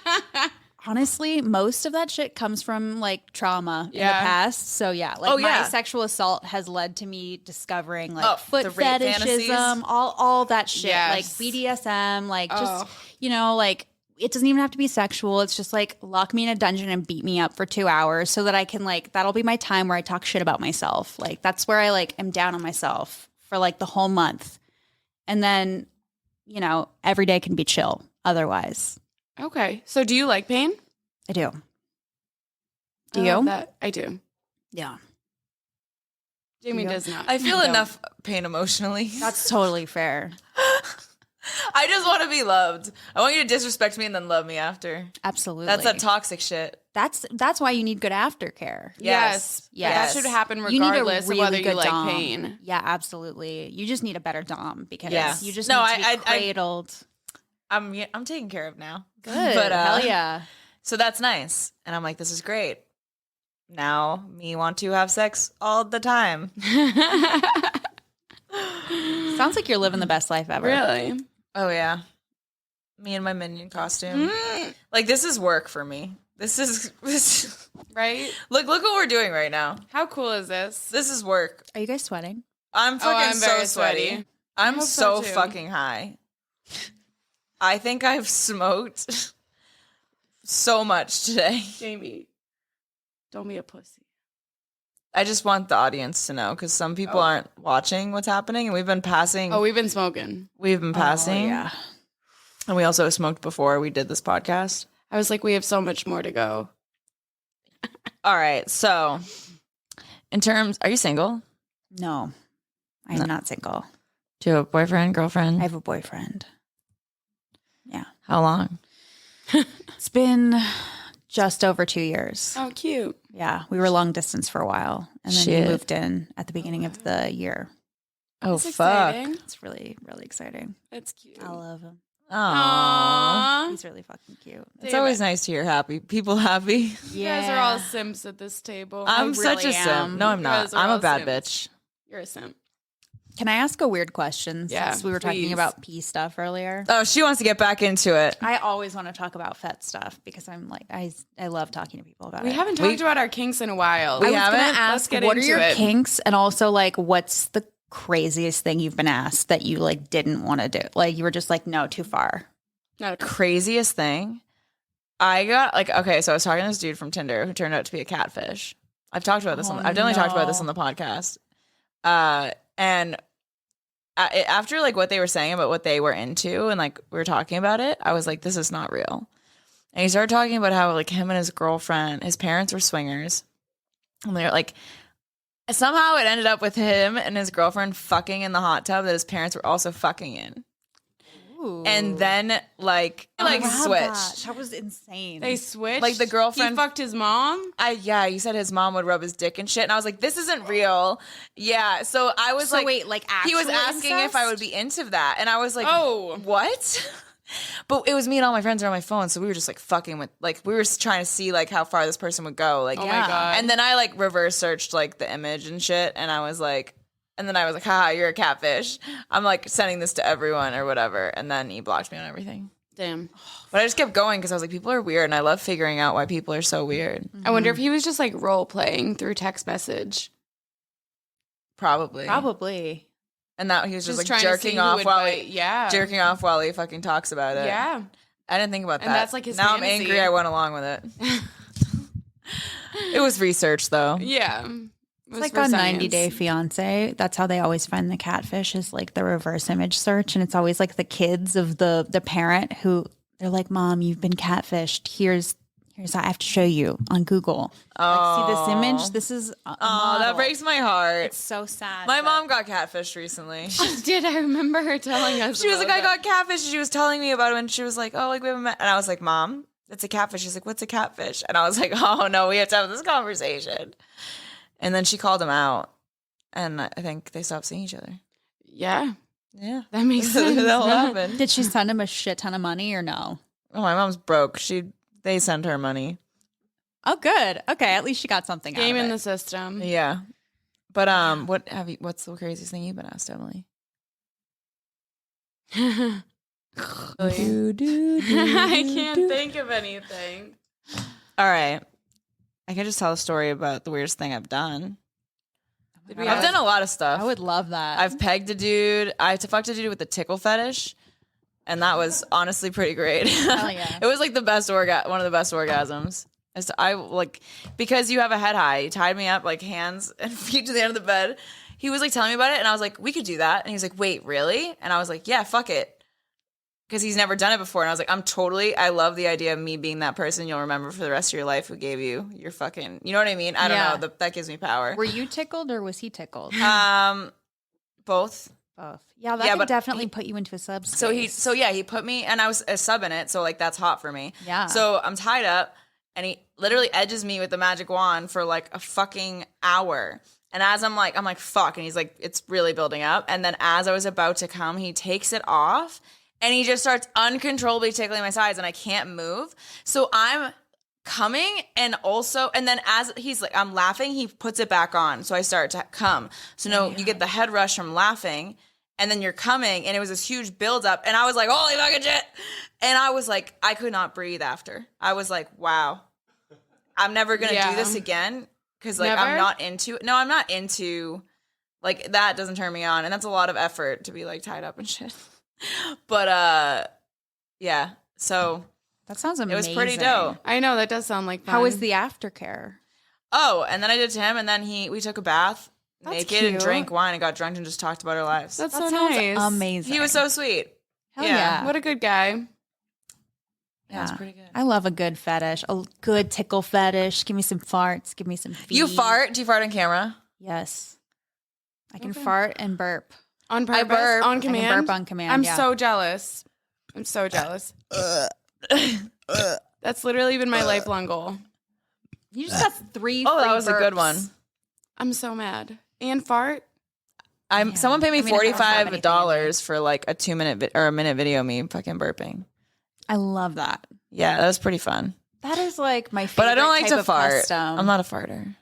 [SPEAKER 3] Honestly, most of that shit comes from like trauma in the
[SPEAKER 2] Yeah.
[SPEAKER 3] past. So yeah, like
[SPEAKER 1] Oh,
[SPEAKER 3] my
[SPEAKER 1] yeah.
[SPEAKER 3] sexual assault has led to me discovering like
[SPEAKER 1] Oh,
[SPEAKER 3] foot
[SPEAKER 1] the rape fantasies?
[SPEAKER 3] fetishism, all that shit,
[SPEAKER 2] Yes.
[SPEAKER 3] like BDSM, like just
[SPEAKER 2] Oh.
[SPEAKER 3] like it doesn't even have to be sexual. It's just like lock me in a dungeon and beat me up for 2 hours so that I can like that'll be my time where I talk shit about myself. Like that's where I like am down on myself for like the whole month, and then every day can be chill. Otherwise,
[SPEAKER 2] Okay. So do you like pain?
[SPEAKER 3] I do. Do
[SPEAKER 2] I
[SPEAKER 3] you?
[SPEAKER 2] love that. I do.
[SPEAKER 3] Yeah.
[SPEAKER 2] Jamie
[SPEAKER 3] You?
[SPEAKER 2] does not.
[SPEAKER 1] I feel
[SPEAKER 3] No.
[SPEAKER 1] enough pain emotionally.
[SPEAKER 3] That's totally fair.
[SPEAKER 1] I just want to be loved. I want you to disrespect me and then love me after.
[SPEAKER 3] Absolutely.
[SPEAKER 1] That's that toxic shit.
[SPEAKER 3] That's why you need good aftercare.
[SPEAKER 2] Yes.
[SPEAKER 3] Yes.
[SPEAKER 2] That should happen
[SPEAKER 3] You need a
[SPEAKER 2] regardless
[SPEAKER 3] really
[SPEAKER 2] of whether you
[SPEAKER 3] good
[SPEAKER 2] like
[SPEAKER 3] dom.
[SPEAKER 2] pain.
[SPEAKER 3] Yeah, absolutely. You just need a better dom because
[SPEAKER 1] Yeah.
[SPEAKER 3] you just
[SPEAKER 1] No,
[SPEAKER 3] need to be
[SPEAKER 1] I-
[SPEAKER 3] cradled.
[SPEAKER 1] I'm taken care of now.
[SPEAKER 3] Good.
[SPEAKER 1] But,
[SPEAKER 3] Hell yeah.
[SPEAKER 1] So that's nice. And I'm like, this is great. Now me want to have sex all the time.
[SPEAKER 3] Sounds like you're living the best life ever.
[SPEAKER 2] Really?
[SPEAKER 1] Oh yeah. Me in my minion costume. Like this is work for me. This
[SPEAKER 2] Right?
[SPEAKER 1] look what we're doing right now.
[SPEAKER 2] How cool is this?
[SPEAKER 1] This is work.
[SPEAKER 3] Are you guys sweating?
[SPEAKER 1] I'm fucking
[SPEAKER 2] I'm
[SPEAKER 1] so
[SPEAKER 2] very
[SPEAKER 1] sweaty.
[SPEAKER 2] sweaty.
[SPEAKER 1] I'm
[SPEAKER 2] hope
[SPEAKER 1] so
[SPEAKER 2] so, too.
[SPEAKER 1] fucking high. I think I've smoked so much today.
[SPEAKER 2] Jamie, don't be a pussy.
[SPEAKER 1] I just want the audience to know because some people aren't watching what's happening, and we've been passing.
[SPEAKER 2] Oh, we've been smoking.
[SPEAKER 1] We've been passing.
[SPEAKER 3] yeah.
[SPEAKER 1] And we also smoked before we did this podcast.
[SPEAKER 2] I was like, we have so much more to go.
[SPEAKER 1] All right. So, are you single?
[SPEAKER 3] No. I'm not single.
[SPEAKER 1] Do you have a boyfriend, girlfriend?
[SPEAKER 3] I have a boyfriend. Yeah.
[SPEAKER 1] How long?
[SPEAKER 3] It's been just over 2 years.
[SPEAKER 2] Oh, cute.
[SPEAKER 3] Yeah. We were long distance for a while. And then
[SPEAKER 1] Shit.
[SPEAKER 3] we moved in at the beginning of the year.
[SPEAKER 1] Oh,
[SPEAKER 2] That's
[SPEAKER 1] fuck.
[SPEAKER 2] exciting.
[SPEAKER 3] It's really, really exciting.
[SPEAKER 2] That's cute.
[SPEAKER 3] I love him.
[SPEAKER 1] Aww.
[SPEAKER 2] Aww.
[SPEAKER 3] He's really fucking cute.
[SPEAKER 1] It's always nice to hear people happy.
[SPEAKER 2] You guys are all simps at this table.
[SPEAKER 1] I'm such a
[SPEAKER 3] really
[SPEAKER 1] simp.
[SPEAKER 3] am.
[SPEAKER 1] No, I'm
[SPEAKER 2] You
[SPEAKER 1] not.
[SPEAKER 2] guys are
[SPEAKER 1] I'm a
[SPEAKER 2] all
[SPEAKER 1] bad
[SPEAKER 2] simps.
[SPEAKER 1] bitch.
[SPEAKER 2] You're a simp.
[SPEAKER 3] Can I ask a weird question?
[SPEAKER 2] Yeah,
[SPEAKER 3] Since we were talking
[SPEAKER 2] please.
[SPEAKER 3] about pee stuff earlier.
[SPEAKER 1] Oh, she wants to get back into it.
[SPEAKER 3] I always want to talk about fet stuff because I'm like I love talking to people about
[SPEAKER 2] We
[SPEAKER 3] it.
[SPEAKER 2] haven't talked about our kinks in a while.
[SPEAKER 1] We
[SPEAKER 3] I was
[SPEAKER 1] haven't?
[SPEAKER 3] gonna
[SPEAKER 2] Let's
[SPEAKER 3] ask
[SPEAKER 2] get
[SPEAKER 3] what are
[SPEAKER 2] into
[SPEAKER 3] your
[SPEAKER 2] it.
[SPEAKER 3] kinks and also like what's the craziest thing you've been asked that you like didn't want to do? Like you were just like no, too far.
[SPEAKER 2] Not a
[SPEAKER 1] Craziest thing. I got so I was talking to this dude from Tinder who turned out to be a catfish. I've talked about this. I've definitely talked about this on the podcast. And after like what they were saying about what they were into and like we were talking about it, I was like, this is not real. And he started talking about how like him and his girlfriend, his parents were swingers, and they're like, somehow it ended up with him and his girlfriend fucking in the hot tub that his parents were also fucking in.
[SPEAKER 3] Ooh.
[SPEAKER 1] And then like switched.
[SPEAKER 3] That was insane.
[SPEAKER 2] They switched.
[SPEAKER 1] Like, the girlfriend-
[SPEAKER 2] He fucked his mom.
[SPEAKER 1] He said his mom would rub his dick and shit, and I was like, this isn't real. Yeah, so I was
[SPEAKER 3] So
[SPEAKER 1] like,
[SPEAKER 3] wait, like
[SPEAKER 1] he was
[SPEAKER 3] actual
[SPEAKER 1] asking if I would be into that, and I was like,
[SPEAKER 2] Oh.
[SPEAKER 1] what? But it was me and all my friends were on my phone, so we were just like fucking with, like we were trying to see like how far this person would go, like
[SPEAKER 2] Oh my God.
[SPEAKER 1] And then I like reverse searched like the image and shit, and I was like. And then I was like, haha, you're a catfish. I'm like sending this to everyone or whatever. And then he blocked me on everything.
[SPEAKER 2] Damn.
[SPEAKER 1] But I just kept going because I was like, people are weird. And I love figuring out why people are so weird.
[SPEAKER 2] I wonder if he was just like role playing through text message.
[SPEAKER 1] Probably. And that he was just like
[SPEAKER 2] trying to see
[SPEAKER 1] jerking
[SPEAKER 2] who
[SPEAKER 1] off
[SPEAKER 2] would
[SPEAKER 1] while
[SPEAKER 2] bite.
[SPEAKER 1] he,
[SPEAKER 2] Yeah.
[SPEAKER 1] jerking off while he fucking talks about it.
[SPEAKER 2] Yeah.
[SPEAKER 1] I didn't think about that.
[SPEAKER 2] And that's, like, his
[SPEAKER 1] Now
[SPEAKER 2] fantasy.
[SPEAKER 1] I'm angry I went along with it. It was research though.
[SPEAKER 2] Yeah.
[SPEAKER 3] It's like on 90 Day Fiance. That's how they always find the catfish is like the reverse image search. And it's always like the kids of the parent who they're like, Mom, you've been catfished. Here's I have to show you on Google. Like, see this image? This is a
[SPEAKER 1] Oh, that
[SPEAKER 3] model.
[SPEAKER 1] breaks my heart.
[SPEAKER 3] It's so sad.
[SPEAKER 1] My
[SPEAKER 3] but-
[SPEAKER 1] mom got catfished recently.
[SPEAKER 2] Did I remember her telling us?
[SPEAKER 1] She was
[SPEAKER 2] about
[SPEAKER 1] like, I
[SPEAKER 2] that.
[SPEAKER 1] got catfished. She was telling me about it, and she was like, oh, like we haven't met. And I was like, Mom, it's a catfish. She's like, what's a catfish? And I was like, oh no, we have to have this conversation. And then she called him out, and I think they stopped seeing each other.
[SPEAKER 2] Yeah.
[SPEAKER 1] Yeah,
[SPEAKER 2] That makes sense.
[SPEAKER 1] That'll happen.
[SPEAKER 3] Did she send him a shit ton of money or no?
[SPEAKER 1] Oh, my mom's broke. They send her money.
[SPEAKER 3] Oh, good. Okay, at least she got something
[SPEAKER 2] Game
[SPEAKER 3] out
[SPEAKER 2] in
[SPEAKER 3] of
[SPEAKER 2] the
[SPEAKER 3] it.
[SPEAKER 2] system.
[SPEAKER 1] Yeah. But what's the craziest thing you've been asked, Emily?
[SPEAKER 2] I can't think of anything.
[SPEAKER 1] All right. I can just tell a story about the weirdest thing I've done. I've done a lot of stuff.
[SPEAKER 3] I would love that.
[SPEAKER 1] I've pegged a dude. I fucked a dude with a tickle fetish. And that was honestly pretty great.
[SPEAKER 3] Hell yeah.
[SPEAKER 1] It was like one of the best orgasms. I like, because you have a head high, he tied me up like hands and feet to the end of the bed. He was like telling me about it and I was like, we could do that. And he was like, wait, really? And I was like, yeah, fuck it. Because he's never done it before. And I was like, I love the idea of me being that person you'll remember for the rest of your life who gave you your fucking, you know what I mean? I don't know. That gives me power.
[SPEAKER 3] Were you tickled or was he tickled?
[SPEAKER 1] Both.
[SPEAKER 3] Both. Yeah, that could definitely put you into a subspace.
[SPEAKER 1] So he put me, and I was a sub in it, so like that's hot for me.
[SPEAKER 3] Yeah.
[SPEAKER 1] So I'm tied up, and he literally edges me with the magic wand for like a fucking hour. And as I'm like, fuck, and he's like, it's really building up. And then as I was about to come, he takes it off, and he just starts uncontrollably tickling my sides, and I can't move. So I'm coming, and then as he's like, I'm laughing, he puts it back on, so I start to come. So you get the head rush from laughing. And then you're coming, and it was this huge buildup, and I was like, holy fucking shit. And I was like, I could not breathe after. I was like, wow. I'm never going to do this again, because like I'm not into, like that doesn't turn me on, and that's a lot of effort to be like tied up and shit. But yeah, so.
[SPEAKER 3] That sounds amazing.
[SPEAKER 1] It was pretty dope.
[SPEAKER 2] I know, that does sound like fun.
[SPEAKER 3] How was the aftercare?
[SPEAKER 1] Oh, and then I did to him, and then we took a bath.
[SPEAKER 2] That's
[SPEAKER 1] naked
[SPEAKER 2] cute.
[SPEAKER 1] and drank wine and got drunk and just talked about our lives.
[SPEAKER 2] That
[SPEAKER 3] sounds
[SPEAKER 2] nice.
[SPEAKER 3] amazing.
[SPEAKER 1] He was so sweet.
[SPEAKER 3] Hell yeah.
[SPEAKER 2] What a good guy.
[SPEAKER 1] Yeah, it's pretty good.
[SPEAKER 3] I love a good fetish, a good tickle fetish. Give me some farts. Give me some feet.
[SPEAKER 1] You fart? Do you fart on camera?
[SPEAKER 3] Yes. I can fart and burp.
[SPEAKER 2] On purpose?
[SPEAKER 1] burp.
[SPEAKER 2] On
[SPEAKER 3] I
[SPEAKER 2] command?
[SPEAKER 3] can burp on command.
[SPEAKER 2] I'm
[SPEAKER 3] yeah.
[SPEAKER 2] so jealous. That's literally been my lifelong goal.
[SPEAKER 3] You just got 3
[SPEAKER 1] Oh, that
[SPEAKER 3] free
[SPEAKER 1] was a good
[SPEAKER 3] burps.
[SPEAKER 1] one.
[SPEAKER 2] I'm so mad. And fart?
[SPEAKER 1] Someone paid me
[SPEAKER 3] I mean, I don't have anything
[SPEAKER 1] $45 for like a 2-minute or a minute video of me fucking burping.
[SPEAKER 3] I love that.
[SPEAKER 1] Yeah, that was pretty fun.
[SPEAKER 3] That is like my favorite.
[SPEAKER 1] But I don't like
[SPEAKER 3] type
[SPEAKER 1] to
[SPEAKER 3] of
[SPEAKER 1] fart.
[SPEAKER 3] custom.
[SPEAKER 1] I'm not a farter.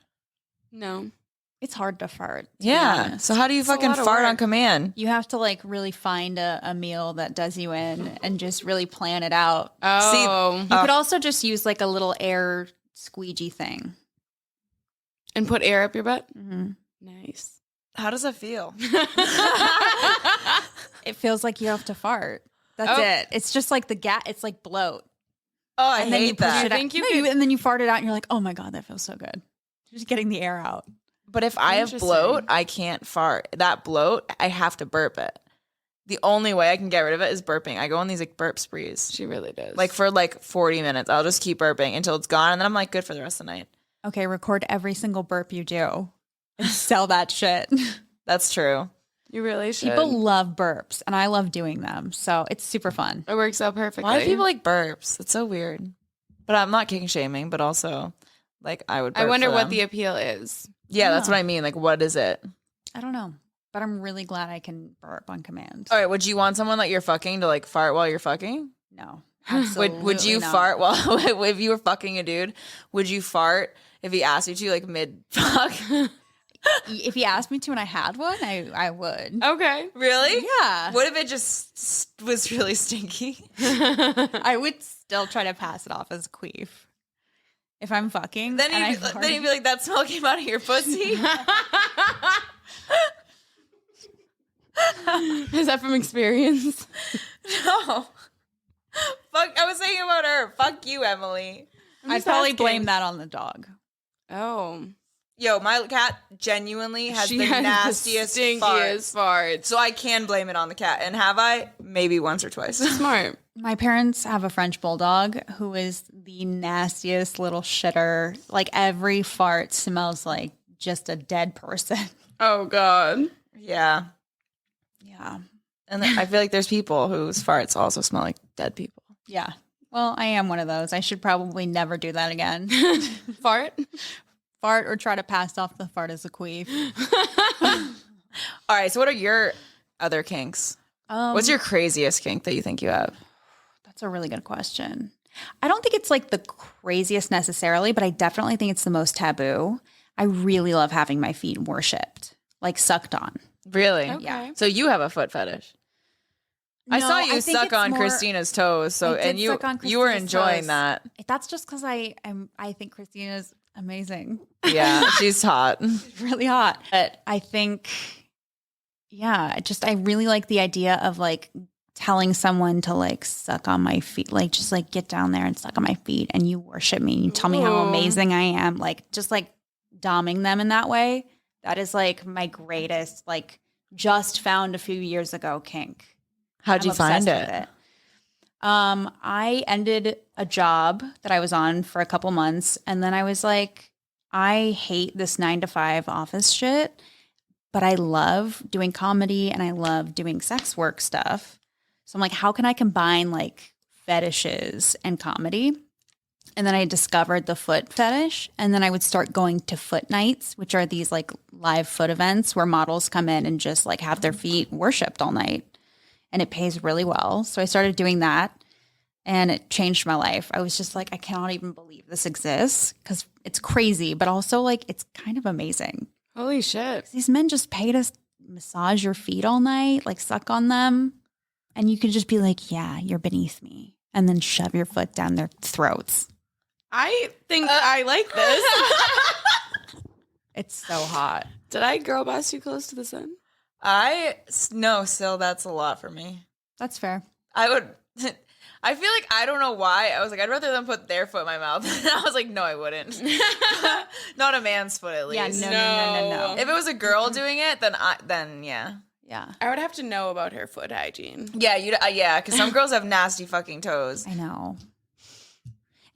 [SPEAKER 2] No.
[SPEAKER 3] It's hard to fart. To be
[SPEAKER 1] Yeah.
[SPEAKER 3] honest.
[SPEAKER 1] So how do you
[SPEAKER 2] It's a
[SPEAKER 1] fucking
[SPEAKER 2] lot of
[SPEAKER 1] fart
[SPEAKER 2] work.
[SPEAKER 1] on command?
[SPEAKER 3] You have to like really find a meal that does you in and just really plan it out.
[SPEAKER 2] Oh.
[SPEAKER 3] You could also just use like a little air squeegee thing.
[SPEAKER 2] And put air up your butt?
[SPEAKER 3] Mm-hmm.
[SPEAKER 2] Nice.
[SPEAKER 1] How does it feel?
[SPEAKER 3] It feels like you have to fart. That's it. It's just like it's like bloat.
[SPEAKER 1] Oh, I
[SPEAKER 3] And then you
[SPEAKER 1] hate
[SPEAKER 3] push
[SPEAKER 1] that.
[SPEAKER 3] it out.
[SPEAKER 2] think you
[SPEAKER 3] No,
[SPEAKER 2] could-
[SPEAKER 3] and then you fart it out and you're like, oh my God, that feels so good. Just getting the air out.
[SPEAKER 1] But if I have
[SPEAKER 2] Interesting.
[SPEAKER 1] bloat, I can't fart. That bloat, I have to burp it. The only way I can get rid of it is burping. I go on these like burp sprees.
[SPEAKER 2] She really does.
[SPEAKER 1] Like for like 40 minutes. I'll just keep burping until it's gone, and then I'm like good for the rest of the night.
[SPEAKER 3] Okay, record every single burp you do and sell that shit.
[SPEAKER 1] That's true.
[SPEAKER 2] you really should.
[SPEAKER 3] People love burps and I love doing them. So it's super fun.
[SPEAKER 2] It works out perfectly.
[SPEAKER 1] Why do people like burps? It's so weird. But I'm not kink shaming, but also like I would burp
[SPEAKER 2] I wonder
[SPEAKER 1] for
[SPEAKER 2] what
[SPEAKER 1] them.
[SPEAKER 2] the appeal is.
[SPEAKER 1] Yeah, that's what I mean. Like what is it?
[SPEAKER 3] I don't know. But I'm really glad I can burp on command.
[SPEAKER 1] All right, would you want someone that you're fucking to like fart while you're fucking?
[SPEAKER 3] No. Absolutely
[SPEAKER 1] Would you
[SPEAKER 3] not.
[SPEAKER 1] fart while if you were fucking a dude? Would you fart if he asked you to like mid fuck?
[SPEAKER 3] If he asked me to and I had one, I would.
[SPEAKER 2] Okay.
[SPEAKER 1] Really?
[SPEAKER 3] Yeah.
[SPEAKER 1] What if it just was really stinky?
[SPEAKER 3] I would still try to pass it off as a queef. If I'm fucking,
[SPEAKER 1] Then
[SPEAKER 3] and I
[SPEAKER 1] he'd be like, that smell came out of your pussy.
[SPEAKER 2] Is that from experience?
[SPEAKER 1] No. Fuck, I was saying about her. Fuck you, Emily.
[SPEAKER 3] I'd probably blame that on the dog.
[SPEAKER 2] Oh.
[SPEAKER 1] Yo, my cat genuinely has
[SPEAKER 2] She
[SPEAKER 1] the
[SPEAKER 2] has
[SPEAKER 1] nastiest
[SPEAKER 2] the stinkiest farts.
[SPEAKER 1] So I can blame it on the cat. And have I? Maybe once or twice.
[SPEAKER 2] Smart.
[SPEAKER 3] My parents have a French bulldog who is the nastiest little shitter. Like every fart smells like just a dead person.
[SPEAKER 2] Oh, God.
[SPEAKER 1] Yeah.
[SPEAKER 3] Yeah.
[SPEAKER 1] And I feel like there's people whose farts also smell like dead people.
[SPEAKER 3] Yeah. Well, I am one of those. I should probably never do that again.
[SPEAKER 2] Fart?
[SPEAKER 3] Fart or try to pass off the fart as a queef.
[SPEAKER 1] All right. So what are your other kinks? What's your craziest kink that you think you have?
[SPEAKER 3] That's a really good question. I don't think it's like the craziest necessarily, but I definitely think it's the most taboo. I really love having my feet worshipped, like sucked on.
[SPEAKER 1] Really?
[SPEAKER 2] Okay.
[SPEAKER 3] Yeah.
[SPEAKER 1] So you have a foot fetish. I
[SPEAKER 3] No,
[SPEAKER 1] saw you
[SPEAKER 3] think
[SPEAKER 1] suck
[SPEAKER 3] it's
[SPEAKER 1] on
[SPEAKER 3] more-
[SPEAKER 1] Christina's toes, so
[SPEAKER 3] I did
[SPEAKER 1] and you
[SPEAKER 3] suck on
[SPEAKER 1] you were
[SPEAKER 3] Christina's
[SPEAKER 1] enjoying
[SPEAKER 3] toes.
[SPEAKER 1] that.
[SPEAKER 3] That's just because I think Christina's amazing.
[SPEAKER 1] Yeah, she's hot.
[SPEAKER 3] Really hot. But I think, yeah, I really like the idea of like telling someone to like suck on my feet, like just like get down there and suck on my feet and you worship me and you tell me how
[SPEAKER 2] Ooh.
[SPEAKER 3] amazing I am. Like just like doming them in that way. That is like my greatest, like just found a few years ago kink.
[SPEAKER 1] How'd you
[SPEAKER 3] I'm
[SPEAKER 1] find
[SPEAKER 3] obsessed
[SPEAKER 1] it?
[SPEAKER 3] with it. I ended a job that I was on for a couple months, and then I was like, I hate this 9-to-5 office shit, but I love doing comedy and I love doing sex work stuff. So I'm like, how can I combine like fetishes and comedy? And then I discovered the foot fetish, and then I would start going to foot nights, which are these like live foot events where models come in and just like have their feet worshipped all night. And it pays really well. So I started doing that and it changed my life. I was just like, I cannot even believe this exists because it's crazy, but also like it's kind of amazing.
[SPEAKER 2] Holy shit.
[SPEAKER 3] These men just pay to massage your feet all night, like suck on them. And you can just be like, yeah, you're beneath me. And then shove your foot down their throats.
[SPEAKER 2] I think I like this.
[SPEAKER 3] It's so hot.
[SPEAKER 2] Did I girl boss too close to the sun?
[SPEAKER 1] No, still that's a lot for me.
[SPEAKER 3] That's fair.
[SPEAKER 1] I would. I feel like I don't know why. I was like, I'd rather them put their foot in my mouth. I was like, no, I wouldn't. Not a man's foot, at least.
[SPEAKER 3] Yeah, no.
[SPEAKER 1] If it was a girl doing it, then yeah.
[SPEAKER 3] Yeah,
[SPEAKER 2] I would have to know about her foot hygiene.
[SPEAKER 1] Yeah, yeah, because some girls have nasty fucking toes.
[SPEAKER 3] I know.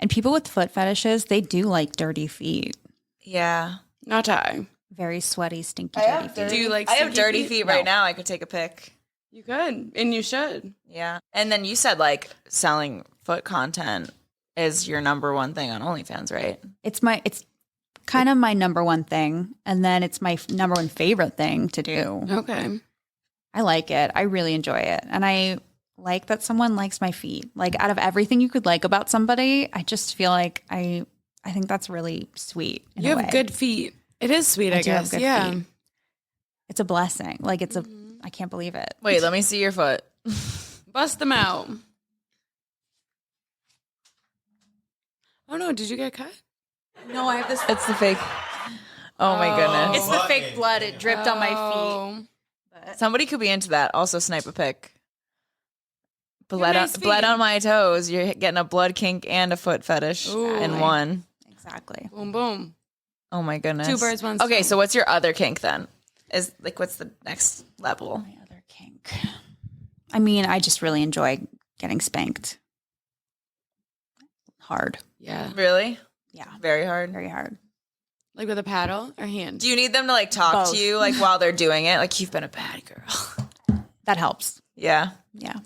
[SPEAKER 3] And people with foot fetishes, they do like dirty feet.
[SPEAKER 1] Yeah.
[SPEAKER 2] Not I.
[SPEAKER 3] Very sweaty, stinky, dirty feet.
[SPEAKER 2] Do you like
[SPEAKER 1] I have
[SPEAKER 2] stinky
[SPEAKER 1] dirty feet right now. I could take a pic.
[SPEAKER 2] You could, and you should.
[SPEAKER 1] Yeah. And then you said like selling foot content is your number one thing on OnlyFans, right?
[SPEAKER 3] It's kind of my number one thing. And then it's my number one favorite thing to do.
[SPEAKER 2] Okay.
[SPEAKER 3] I like it. I really enjoy it. And I like that someone likes my feet. Like out of everything you could like about somebody, I just feel like I think that's really sweet. in
[SPEAKER 2] You
[SPEAKER 3] a
[SPEAKER 2] have
[SPEAKER 3] way.
[SPEAKER 2] good feet. It is sweet, I
[SPEAKER 3] do have
[SPEAKER 2] guess.
[SPEAKER 3] good
[SPEAKER 2] Yeah.
[SPEAKER 3] feet. It's a blessing. Like it's I can't believe it.
[SPEAKER 1] Wait, let me see your foot.
[SPEAKER 2] Bust them out. Oh no, did you get cut?
[SPEAKER 3] No, I have this.
[SPEAKER 1] It's the fake. Oh my goodness.
[SPEAKER 3] It's the fake blood. It dripped on my feet.
[SPEAKER 2] Oh.
[SPEAKER 1] Somebody could be into that. Also, snipe a pic. Blood,
[SPEAKER 2] nice
[SPEAKER 1] blood
[SPEAKER 2] feet.
[SPEAKER 1] on my toes. You're getting a blood kink and a foot fetish
[SPEAKER 2] Ooh.
[SPEAKER 1] in one.
[SPEAKER 3] Exactly.
[SPEAKER 2] Boom, boom.
[SPEAKER 1] Oh my goodness.
[SPEAKER 2] 2 birds, 1
[SPEAKER 1] Okay,
[SPEAKER 2] stone.
[SPEAKER 1] so what's your other kink then? Is like what's the next level?
[SPEAKER 3] My other kink. I mean, I just really enjoy getting spanked. Hard.
[SPEAKER 2] Yeah.
[SPEAKER 1] Really?
[SPEAKER 3] Yeah.
[SPEAKER 1] Very hard.
[SPEAKER 3] Very hard.
[SPEAKER 2] Like with a paddle or hand?
[SPEAKER 1] Do you need them to like talk
[SPEAKER 3] Both.
[SPEAKER 1] to you like while they're doing it? Like you've been a bad girl.
[SPEAKER 3] That helps.
[SPEAKER 1] Yeah.
[SPEAKER 3] Yeah.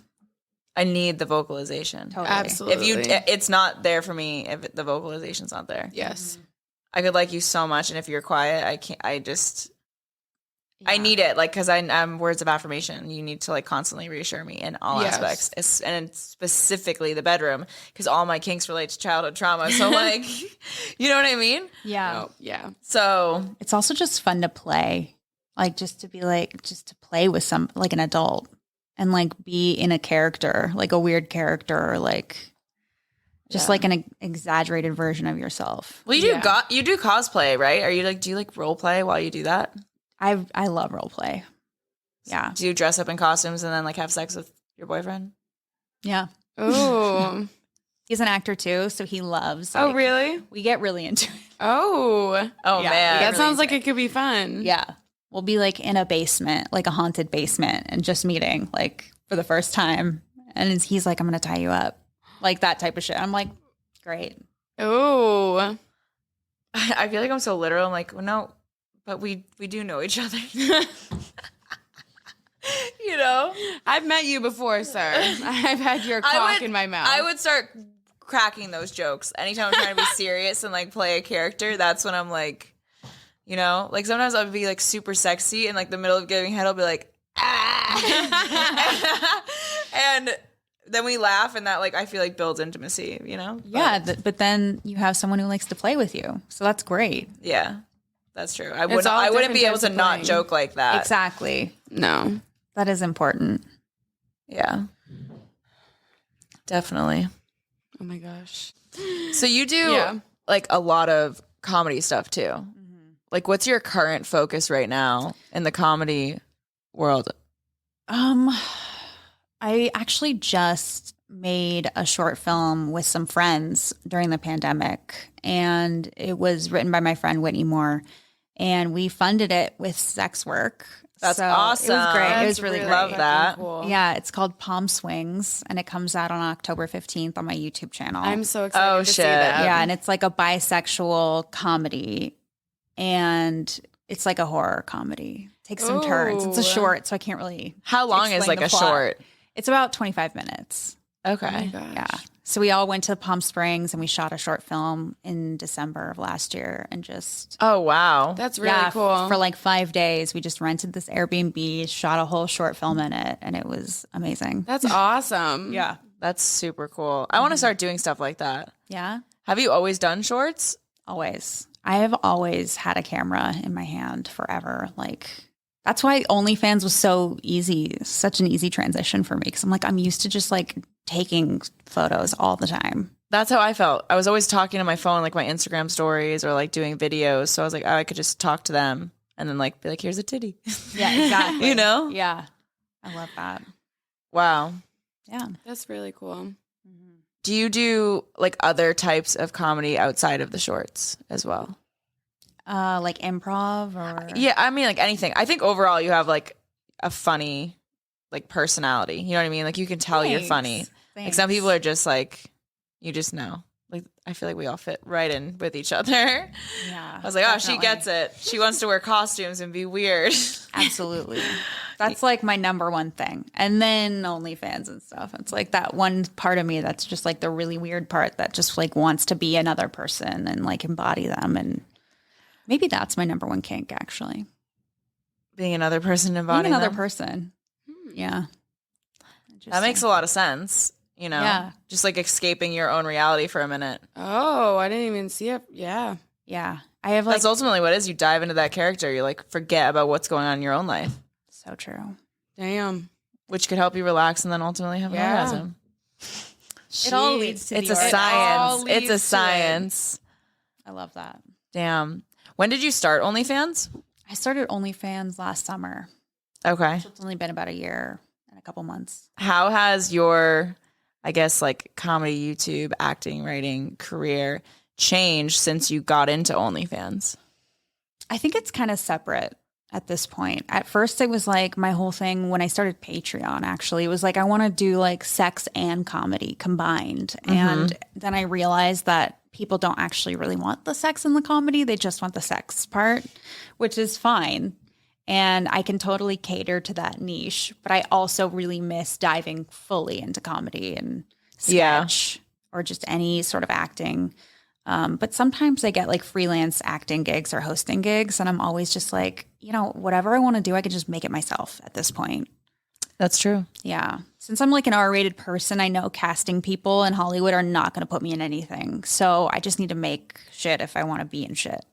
[SPEAKER 1] I need the vocalization.
[SPEAKER 3] Totally.
[SPEAKER 2] Absolutely.
[SPEAKER 1] If it's not there for me, if the vocalization's not there,
[SPEAKER 2] Yes.
[SPEAKER 1] I could like you so much, and if you're quiet, I can't. I
[SPEAKER 3] Yeah.
[SPEAKER 1] need it, like, because I'm words of affirmation. You need to like constantly reassure me in all
[SPEAKER 2] Yes.
[SPEAKER 1] aspects, and specifically the bedroom, because all my kinks relate to childhood trauma. So like, you know what I mean?
[SPEAKER 3] Yeah.
[SPEAKER 2] Oh, yeah.
[SPEAKER 1] So
[SPEAKER 3] It's also just fun to play. Like just to play with some like an adult and like be in a character, like a weird character or like just like an exaggerated version of yourself.
[SPEAKER 1] well, you do cosplay, right? Are you like do you like role play while you do that?
[SPEAKER 3] I love role play. Yeah.
[SPEAKER 1] Do you dress up in costumes and then like have sex with your boyfriend?
[SPEAKER 3] Yeah.
[SPEAKER 2] Oh.
[SPEAKER 3] He's an actor too, so he loves.
[SPEAKER 2] Oh,
[SPEAKER 3] like,
[SPEAKER 2] really?
[SPEAKER 3] We get really into it.
[SPEAKER 2] Oh.
[SPEAKER 1] Oh
[SPEAKER 3] Yeah,
[SPEAKER 1] man,
[SPEAKER 2] That sounds like it could be fun.
[SPEAKER 3] Yeah. We'll be like in a basement, like a haunted basement, and just meeting like for the first time. And he's like, I'm going to tie you up. Like that type of shit. I'm like, great.
[SPEAKER 2] Oh.
[SPEAKER 1] I feel like I'm so literal. I'm like, well, no, but we do know each other. You know?
[SPEAKER 2] I've met you before, sir. I've had your cock in my mouth.
[SPEAKER 1] I would start cracking those jokes anytime I'm trying to be serious and like play a character. That's when I'm like, you know, like sometimes I'll be like super sexy and like the middle of giving head, I'll be like, ah. And then we laugh, and that like I feel like builds intimacy, you know?
[SPEAKER 3] Yeah, but then you have someone who likes to play with you, so that's great.
[SPEAKER 1] Yeah, that's true. I
[SPEAKER 2] all
[SPEAKER 1] wouldn't be
[SPEAKER 2] different
[SPEAKER 1] able to
[SPEAKER 2] types of
[SPEAKER 1] not
[SPEAKER 2] playing.
[SPEAKER 1] joke like that.
[SPEAKER 3] Exactly.
[SPEAKER 2] No.
[SPEAKER 3] That is important.
[SPEAKER 1] Yeah, definitely.
[SPEAKER 2] Oh my gosh.
[SPEAKER 1] So you do
[SPEAKER 2] Yeah.
[SPEAKER 1] like a lot of comedy stuff too. Like, what's your current focus right now in the comedy world?
[SPEAKER 3] I actually just made a short film with some friends during the pandemic, and it was written by my friend Whitney Moore, and we funded it with sex work.
[SPEAKER 1] That's
[SPEAKER 3] So
[SPEAKER 1] awesome.
[SPEAKER 3] It was great. It
[SPEAKER 1] That's
[SPEAKER 3] was really
[SPEAKER 1] really
[SPEAKER 3] great.
[SPEAKER 1] love that.
[SPEAKER 2] Cool.
[SPEAKER 3] Yeah, it's called Palm Swings, and it comes out on October 15th on my YouTube channel.
[SPEAKER 2] I'm so excited
[SPEAKER 1] Oh,
[SPEAKER 2] to see
[SPEAKER 1] shit.
[SPEAKER 2] that.
[SPEAKER 3] Yeah, and it's like a bisexual comedy, and it's like a horror comedy. Takes some turns. It's a
[SPEAKER 2] Ooh.
[SPEAKER 3] short, so I can't really.
[SPEAKER 1] How long is
[SPEAKER 3] explain
[SPEAKER 1] like
[SPEAKER 3] the
[SPEAKER 1] a
[SPEAKER 3] plot.
[SPEAKER 1] short?
[SPEAKER 3] It's about 25 minutes.
[SPEAKER 1] Okay.
[SPEAKER 2] Oh my gosh.
[SPEAKER 3] Yeah. So we all went to Palm Springs and we shot a short film in December of last year, and just
[SPEAKER 1] Oh wow.
[SPEAKER 2] That's really cool.
[SPEAKER 3] for like 5 days, we just rented this Airbnb, shot a whole short film in it, and it was amazing.
[SPEAKER 2] That's awesome.
[SPEAKER 3] Yeah.
[SPEAKER 1] That's super cool. I want to start doing stuff like that.
[SPEAKER 3] Yeah.
[SPEAKER 1] Have you always done shorts?
[SPEAKER 3] Always. I have always had a camera in my hand forever. Like, that's why OnlyFans was so easy, such an easy transition for me. Cause I'm like, I'm used to just like taking photos all the time.
[SPEAKER 1] That's how I felt. I was always talking to my phone, like my Instagram stories or like doing videos. So I was like, oh, I could just talk to them and then like be like, here's a titty.
[SPEAKER 3] Yeah, exactly.
[SPEAKER 1] You know?
[SPEAKER 3] Yeah. I love that.
[SPEAKER 1] Wow.
[SPEAKER 3] Yeah.
[SPEAKER 2] That's really cool.
[SPEAKER 1] Do you do like other types of comedy outside of the shorts as well?
[SPEAKER 3] Like improv or
[SPEAKER 1] Yeah, I mean like anything. I think overall you have like a funny like personality. You know what I mean? Like you can tell you're funny. Like some people are just like, you just know. Like I feel like we all fit right in with each other.
[SPEAKER 3] Yeah.
[SPEAKER 1] I was like, oh, she
[SPEAKER 3] definitely.
[SPEAKER 1] gets it. She wants to wear costumes and be weird.
[SPEAKER 3] Absolutely. That's like my number one thing. And then OnlyFans and stuff. It's like that one part of me that's just like the really weird part that just like wants to be another person and like embody them. And maybe that's my number one kink, actually.
[SPEAKER 1] Being another person
[SPEAKER 3] Being
[SPEAKER 1] embodying
[SPEAKER 3] another
[SPEAKER 1] them.
[SPEAKER 3] person. Yeah.
[SPEAKER 1] That makes a lot of sense. You know,
[SPEAKER 3] Yeah.
[SPEAKER 1] just like escaping your own reality for a minute.
[SPEAKER 2] Oh, I didn't even see it. Yeah.
[SPEAKER 3] Yeah. I have like
[SPEAKER 1] That's ultimately what it is. You dive into that character. You like forget about what's going on in your own life,
[SPEAKER 3] so true.
[SPEAKER 2] Damn.
[SPEAKER 1] which could help you relax and then ultimately have an
[SPEAKER 2] Yeah.
[SPEAKER 1] orgasm.
[SPEAKER 3] It all leads to
[SPEAKER 1] It's
[SPEAKER 3] the
[SPEAKER 1] a
[SPEAKER 3] orgasm.
[SPEAKER 1] science.
[SPEAKER 2] all
[SPEAKER 1] It's
[SPEAKER 2] leads
[SPEAKER 1] a
[SPEAKER 2] to it.
[SPEAKER 1] science.
[SPEAKER 3] I love that.
[SPEAKER 1] Damn. When did you start OnlyFans?
[SPEAKER 3] I started OnlyFans last summer.
[SPEAKER 1] Okay.
[SPEAKER 3] So it's only been about a year and a couple months.
[SPEAKER 1] How has your, I guess, like comedy, YouTube, acting, writing career changed since you got into OnlyFans?
[SPEAKER 3] I think it's kind of separate at this point. At first, it was like my whole thing when I started Patreon, actually, it was like I want to do like sex and comedy combined. And then I realized that people don't actually really want the sex and the comedy. They just want the sex part, which is fine. And I can totally cater to that niche. But I also really miss diving fully into comedy and sketch or just any sort of acting. But sometimes I get like freelance acting gigs or hosting gigs, and I'm always just like, you know, whatever I want to do, I can just make it myself at this point.
[SPEAKER 1] That's true.
[SPEAKER 3] Yeah. Since I'm like an R-rated person, I know casting people in Hollywood are not going to put me in anything. So I just need to make shit if I want to be in shit.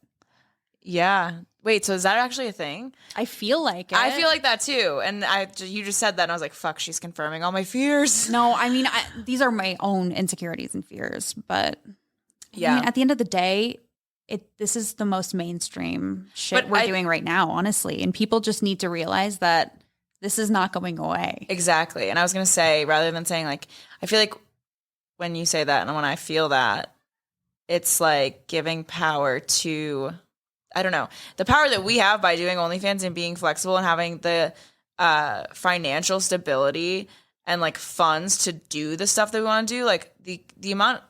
[SPEAKER 1] Yeah. Wait, so is that actually a thing?
[SPEAKER 3] I feel like it.
[SPEAKER 1] I feel like that too. And you just said that and I was like, fuck, she's confirming all my fears.
[SPEAKER 3] No, I mean, these are my own insecurities and fears. But
[SPEAKER 1] Yeah.
[SPEAKER 3] I mean, at the end of the day, this is the most mainstream shit
[SPEAKER 1] But
[SPEAKER 3] we're doing right now, honestly. And people just need to realize that this is not going away.
[SPEAKER 1] Exactly. And I was going to say, rather than saying like, I feel like when you say that and when I feel that, it's like giving power to, I don't know, the power that we have by doing OnlyFans and being flexible and having the financial stability and like funds to do the stuff that we want to do. Like the amount,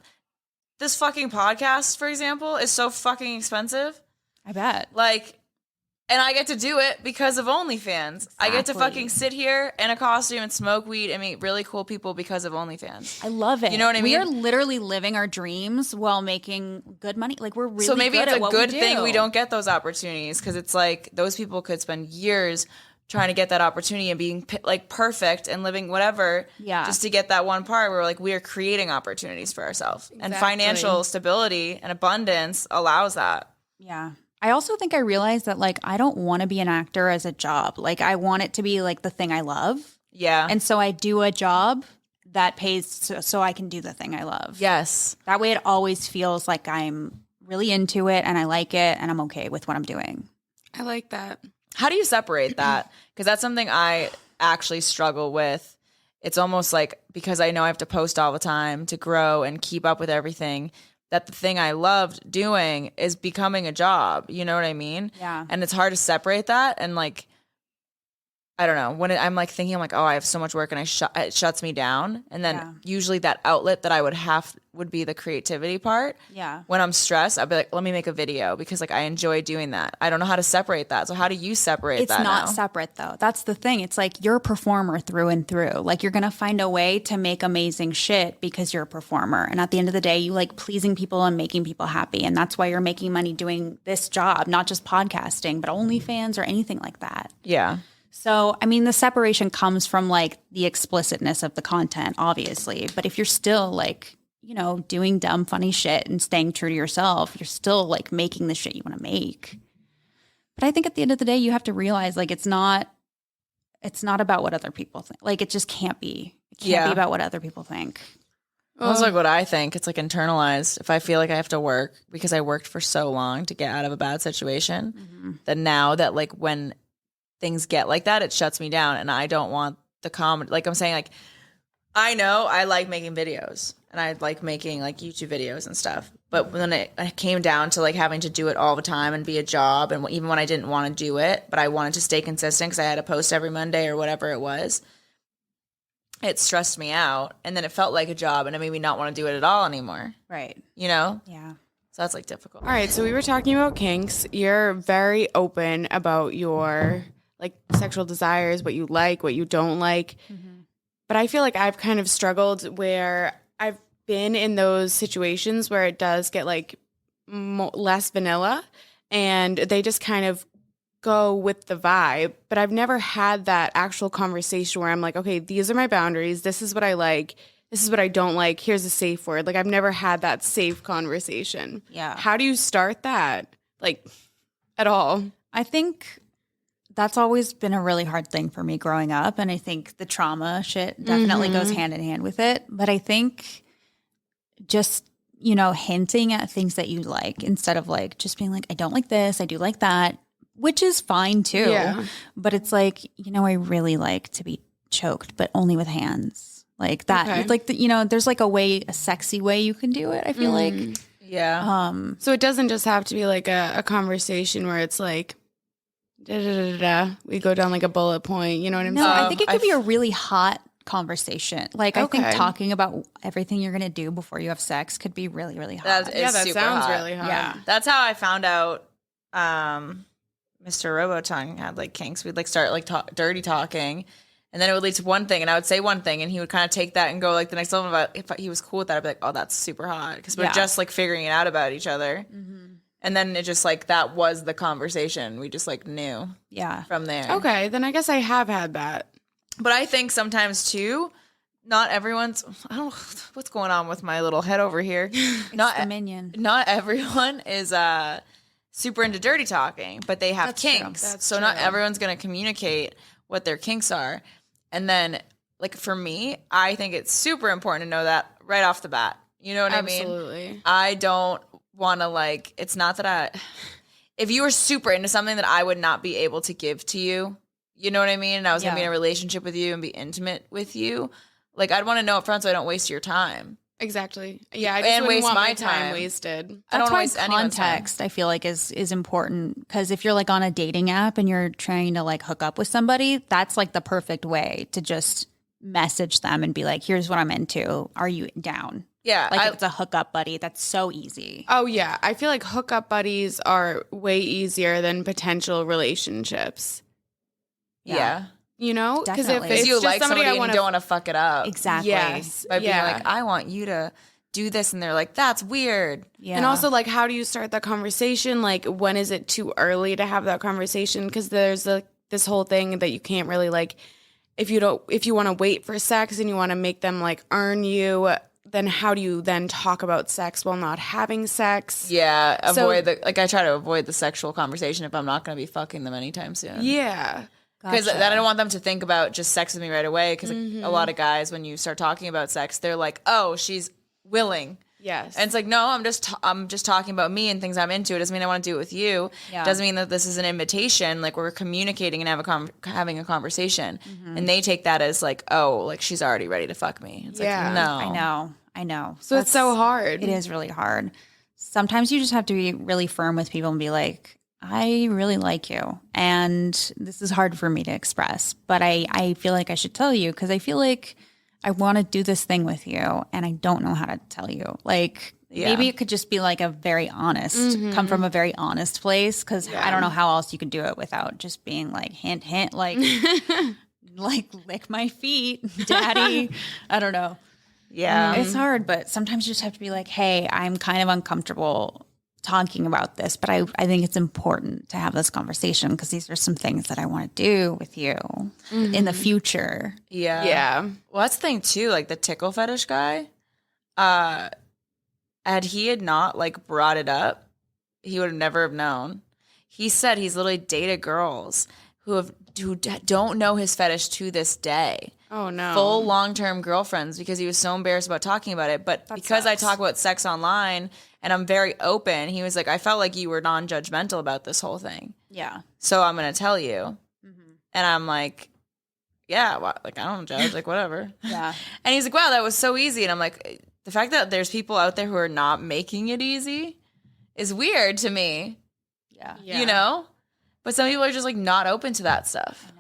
[SPEAKER 1] this fucking podcast, for example, is so fucking expensive.
[SPEAKER 3] I bet.
[SPEAKER 1] Like, and I get to do it because of OnlyFans. I get to
[SPEAKER 3] Exactly.
[SPEAKER 1] fucking sit here in a costume and smoke weed and meet really cool people because of OnlyFans.
[SPEAKER 3] I love it.
[SPEAKER 1] You know what I
[SPEAKER 3] We are
[SPEAKER 1] mean?
[SPEAKER 3] literally living our dreams while making good money. Like we're really
[SPEAKER 1] So maybe
[SPEAKER 3] good
[SPEAKER 1] it's
[SPEAKER 3] at
[SPEAKER 1] a
[SPEAKER 3] what
[SPEAKER 1] good
[SPEAKER 3] we
[SPEAKER 1] thing
[SPEAKER 3] do.
[SPEAKER 1] we don't get those opportunities because it's like those people could spend years trying to get that opportunity and being like perfect and living whatever just to get that one part where like we are creating opportunities for ourselves. And financial stability and abundance allows that.
[SPEAKER 3] Yeah. I also think I realized that like I don't want to be an actor as a job. Like I want it to be like the thing I love.
[SPEAKER 1] Yeah.
[SPEAKER 3] And so I do a job that pays so I can do the thing I love.
[SPEAKER 1] Yes.
[SPEAKER 3] That way it always feels like I'm really into it and I like it and I'm okay with what I'm doing.
[SPEAKER 2] I like that.
[SPEAKER 1] How do you separate that? Because that's something I actually struggle with. It's almost like because I know I have to post all the time to grow and keep up with everything, that the thing I loved doing is becoming a job. You know what I mean?
[SPEAKER 3] Yeah.
[SPEAKER 1] And it's hard to separate that. And like, I don't know, when I'm like thinking, I'm like, oh, I have so much work and it shuts me down. And then usually that outlet that I would have would be the creativity part.
[SPEAKER 3] Yeah.
[SPEAKER 1] When I'm stressed, I'll be like, let me make a video because like I enjoy doing that. I don't know how to separate that. So how do you separate that?
[SPEAKER 3] It's not
[SPEAKER 1] now?
[SPEAKER 3] separate though. That's the thing. It's like you're a performer through and through. Like you're going to find a way to make amazing shit because you're a performer. And at the end of the day, you like pleasing people and making people happy. And that's why you're making money doing this job, not just podcasting, but OnlyFans or anything like that.
[SPEAKER 1] Yeah.
[SPEAKER 3] So, I mean, the separation comes from like the explicitness of the content, obviously. But if you're still like, you know, doing dumb, funny shit and staying true to yourself, you're still like making the shit you want to make. But I think at the end of the day, you have to realize like it's not about what other people think. Like it just can't be. It can't be about what other people think.
[SPEAKER 1] Well, that's like what I think. It's like internalized. If I feel like I have to work because I worked for so long to get out of a bad situation, then now that like when things get like that, it shuts me down and I don't want the comedy. Like I'm saying, like, I know I like making videos and I like making like YouTube videos and stuff. But when it came down to like having to do it all the time and be a job, and even when I didn't want to do it, but I wanted to stay consistent because I had to post every Monday or whatever it was, it stressed me out. And then it felt like a job and it made me not want to do it at all anymore.
[SPEAKER 3] Right.
[SPEAKER 1] You know?
[SPEAKER 3] Yeah.
[SPEAKER 1] So that's like difficult.
[SPEAKER 2] All right. So we were talking about kinks. You're very open about your like sexual desires, what you like, what you don't like. But I feel like I've kind of struggled where I've been in those situations where it does get like less vanilla and they just kind of go with the vibe. But I've never had that actual conversation where I'm like, okay, these are my boundaries. This is what I like. This is what I don't like. Here's a safe word. Like I've never had that safe conversation.
[SPEAKER 3] Yeah.
[SPEAKER 2] How do you start that? Like at all?
[SPEAKER 3] I think that's always been a really hard thing for me growing up. And I think the trauma shit definitely goes hand in hand with it. But I think just, you know, hinting at things that you like instead of like just being like, I don't like this, I do like that, which is fine too.
[SPEAKER 2] Yeah.
[SPEAKER 3] But it's like, you know, I really like to be choked, but only with hands. Like that,
[SPEAKER 2] Okay.
[SPEAKER 3] like, you know, there's like a sexy way you can do it, I feel like.
[SPEAKER 1] Yeah.
[SPEAKER 2] So it doesn't just have to be like a conversation where it's like, da, da, da, da, da. We go down like a bullet point. You know what I'm
[SPEAKER 3] No,
[SPEAKER 2] saying?
[SPEAKER 3] I think it could be a really hot conversation. Like, I think
[SPEAKER 2] Okay.
[SPEAKER 3] talking about everything you're going to do before you have sex could be really, really hot.
[SPEAKER 1] That is
[SPEAKER 2] Yeah, that
[SPEAKER 1] super
[SPEAKER 2] sounds
[SPEAKER 1] hot.
[SPEAKER 2] really hot.
[SPEAKER 3] Yeah.
[SPEAKER 1] That's how I found out Mr. Robotongue had like kinks. We'd like start like dirty talking, and then it would lead to one thing, and I would say one thing, and he would kind of take that and go like the next level. About if he was cool with that, I'd be like, oh, that's super hot because we're
[SPEAKER 3] Yeah.
[SPEAKER 1] just like figuring it out about each other. And then it just like that was the conversation. We just like knew
[SPEAKER 3] Yeah.
[SPEAKER 1] from there.
[SPEAKER 2] Okay, then I guess I have had that.
[SPEAKER 1] But I think sometimes too, not everyone's. I don't know what's going on with my little head over here. Not
[SPEAKER 3] the minion.
[SPEAKER 1] Not everyone is super into dirty talking, but they have
[SPEAKER 3] That's true.
[SPEAKER 1] kinks.
[SPEAKER 2] That's
[SPEAKER 1] So not
[SPEAKER 2] true.
[SPEAKER 1] everyone's going to communicate what their kinks are. And then, like for me, I think it's super important to know that right off the bat. You know what I mean?
[SPEAKER 2] Absolutely.
[SPEAKER 1] I don't want to like. It's not that if you were super into something that I would not be able to give to you. You know what I mean? And I was going to be in a relationship with you and be intimate with you. Like, I'd want to know up front so I don't waste your time.
[SPEAKER 2] Exactly. Yeah, I just
[SPEAKER 1] And
[SPEAKER 2] wouldn't
[SPEAKER 1] waste
[SPEAKER 2] want
[SPEAKER 1] my
[SPEAKER 2] my time
[SPEAKER 1] time.
[SPEAKER 2] wasted.
[SPEAKER 1] I don't
[SPEAKER 3] That's
[SPEAKER 1] want to
[SPEAKER 3] why
[SPEAKER 1] waste anyone's time.
[SPEAKER 3] context, I feel like, is important. Because if you're like on a dating app and you're trying to like hook up with somebody, that's like the perfect way to just message them and be like, here's what I'm into. Are you down?
[SPEAKER 1] Yeah.
[SPEAKER 3] Like if it's a hookup buddy, that's so easy.
[SPEAKER 2] Oh, yeah. I feel like hookup buddies are way easier than potential relationships.
[SPEAKER 1] yeah.
[SPEAKER 2] You know? Because if
[SPEAKER 3] Definitely.
[SPEAKER 2] it's
[SPEAKER 1] You
[SPEAKER 2] just
[SPEAKER 1] like somebody
[SPEAKER 2] I
[SPEAKER 1] and you
[SPEAKER 2] wanna
[SPEAKER 1] don't want to fuck it up.
[SPEAKER 3] Exactly.
[SPEAKER 2] Yes.
[SPEAKER 1] By being
[SPEAKER 2] Yeah.
[SPEAKER 1] like, I want you to do this. And they're like, that's weird.
[SPEAKER 3] Yeah.
[SPEAKER 2] And also, like, how do you start that conversation? Like, when is it too early to have that conversation? Because there's this whole thing that you can't really like, if you want to wait for sex and you want to make them like earn you, then how do you then talk about sex while not having sex?
[SPEAKER 1] Yeah, I try to avoid the sexual conversation if I'm not going to be fucking them anytime soon.
[SPEAKER 2] Yeah.
[SPEAKER 1] Because then I don't want them to think about just sex with me right away. Because a lot of guys, when you start talking about sex, they're like, "Oh, she's willing."
[SPEAKER 2] Yes.
[SPEAKER 1] And it's like, no, I'm just talking about me and things I'm into. It doesn't mean I want to do it with you.
[SPEAKER 3] Yeah.
[SPEAKER 1] Doesn't mean that this is an invitation. Like we're communicating and having a conversation. And they take that as like, oh, like she's already ready to fuck me. It's
[SPEAKER 2] Yeah.
[SPEAKER 1] like, no,
[SPEAKER 3] I know.
[SPEAKER 2] So it's so hard.
[SPEAKER 3] It is really hard. Sometimes you just have to be really firm with people and be like, I really like you. And this is hard for me to express, but I feel like I should tell you because I feel like I want to do this thing with you and I don't know how to tell you. Like maybe it could just be like a very honest, come from a very honest place because I don't know how else you could do it without just being like hint, hint, like, like lick my feet, daddy. I don't know.
[SPEAKER 1] Yeah.
[SPEAKER 3] It's hard, but sometimes you just have to be like, hey, I'm kind of uncomfortable talking about this, but I think it's important to have this conversation because these are some things that I want to do with you in the future.
[SPEAKER 1] Yeah.
[SPEAKER 2] Yeah.
[SPEAKER 1] Well, that's the thing too. Like the tickle fetish guy, had not like brought it up, he would have never have known. He said he's literally dated girls who don't know his fetish to this day.
[SPEAKER 2] Oh no.
[SPEAKER 1] Full long-term girlfriends because he was so embarrassed about talking about it. But because I talk about sex online and I'm very open, he was like, I felt like you were non-judgmental about this whole thing.
[SPEAKER 3] Yeah.
[SPEAKER 1] So I'm going to tell you. And I'm like, yeah, well, like I don't judge, like whatever.
[SPEAKER 3] Yeah.
[SPEAKER 1] And he's like, wow, that was so easy. And I'm like, the fact that there's people out there who are not making it easy is weird to me.
[SPEAKER 3] Yeah.
[SPEAKER 1] You know? But some people are just like not open to that stuff.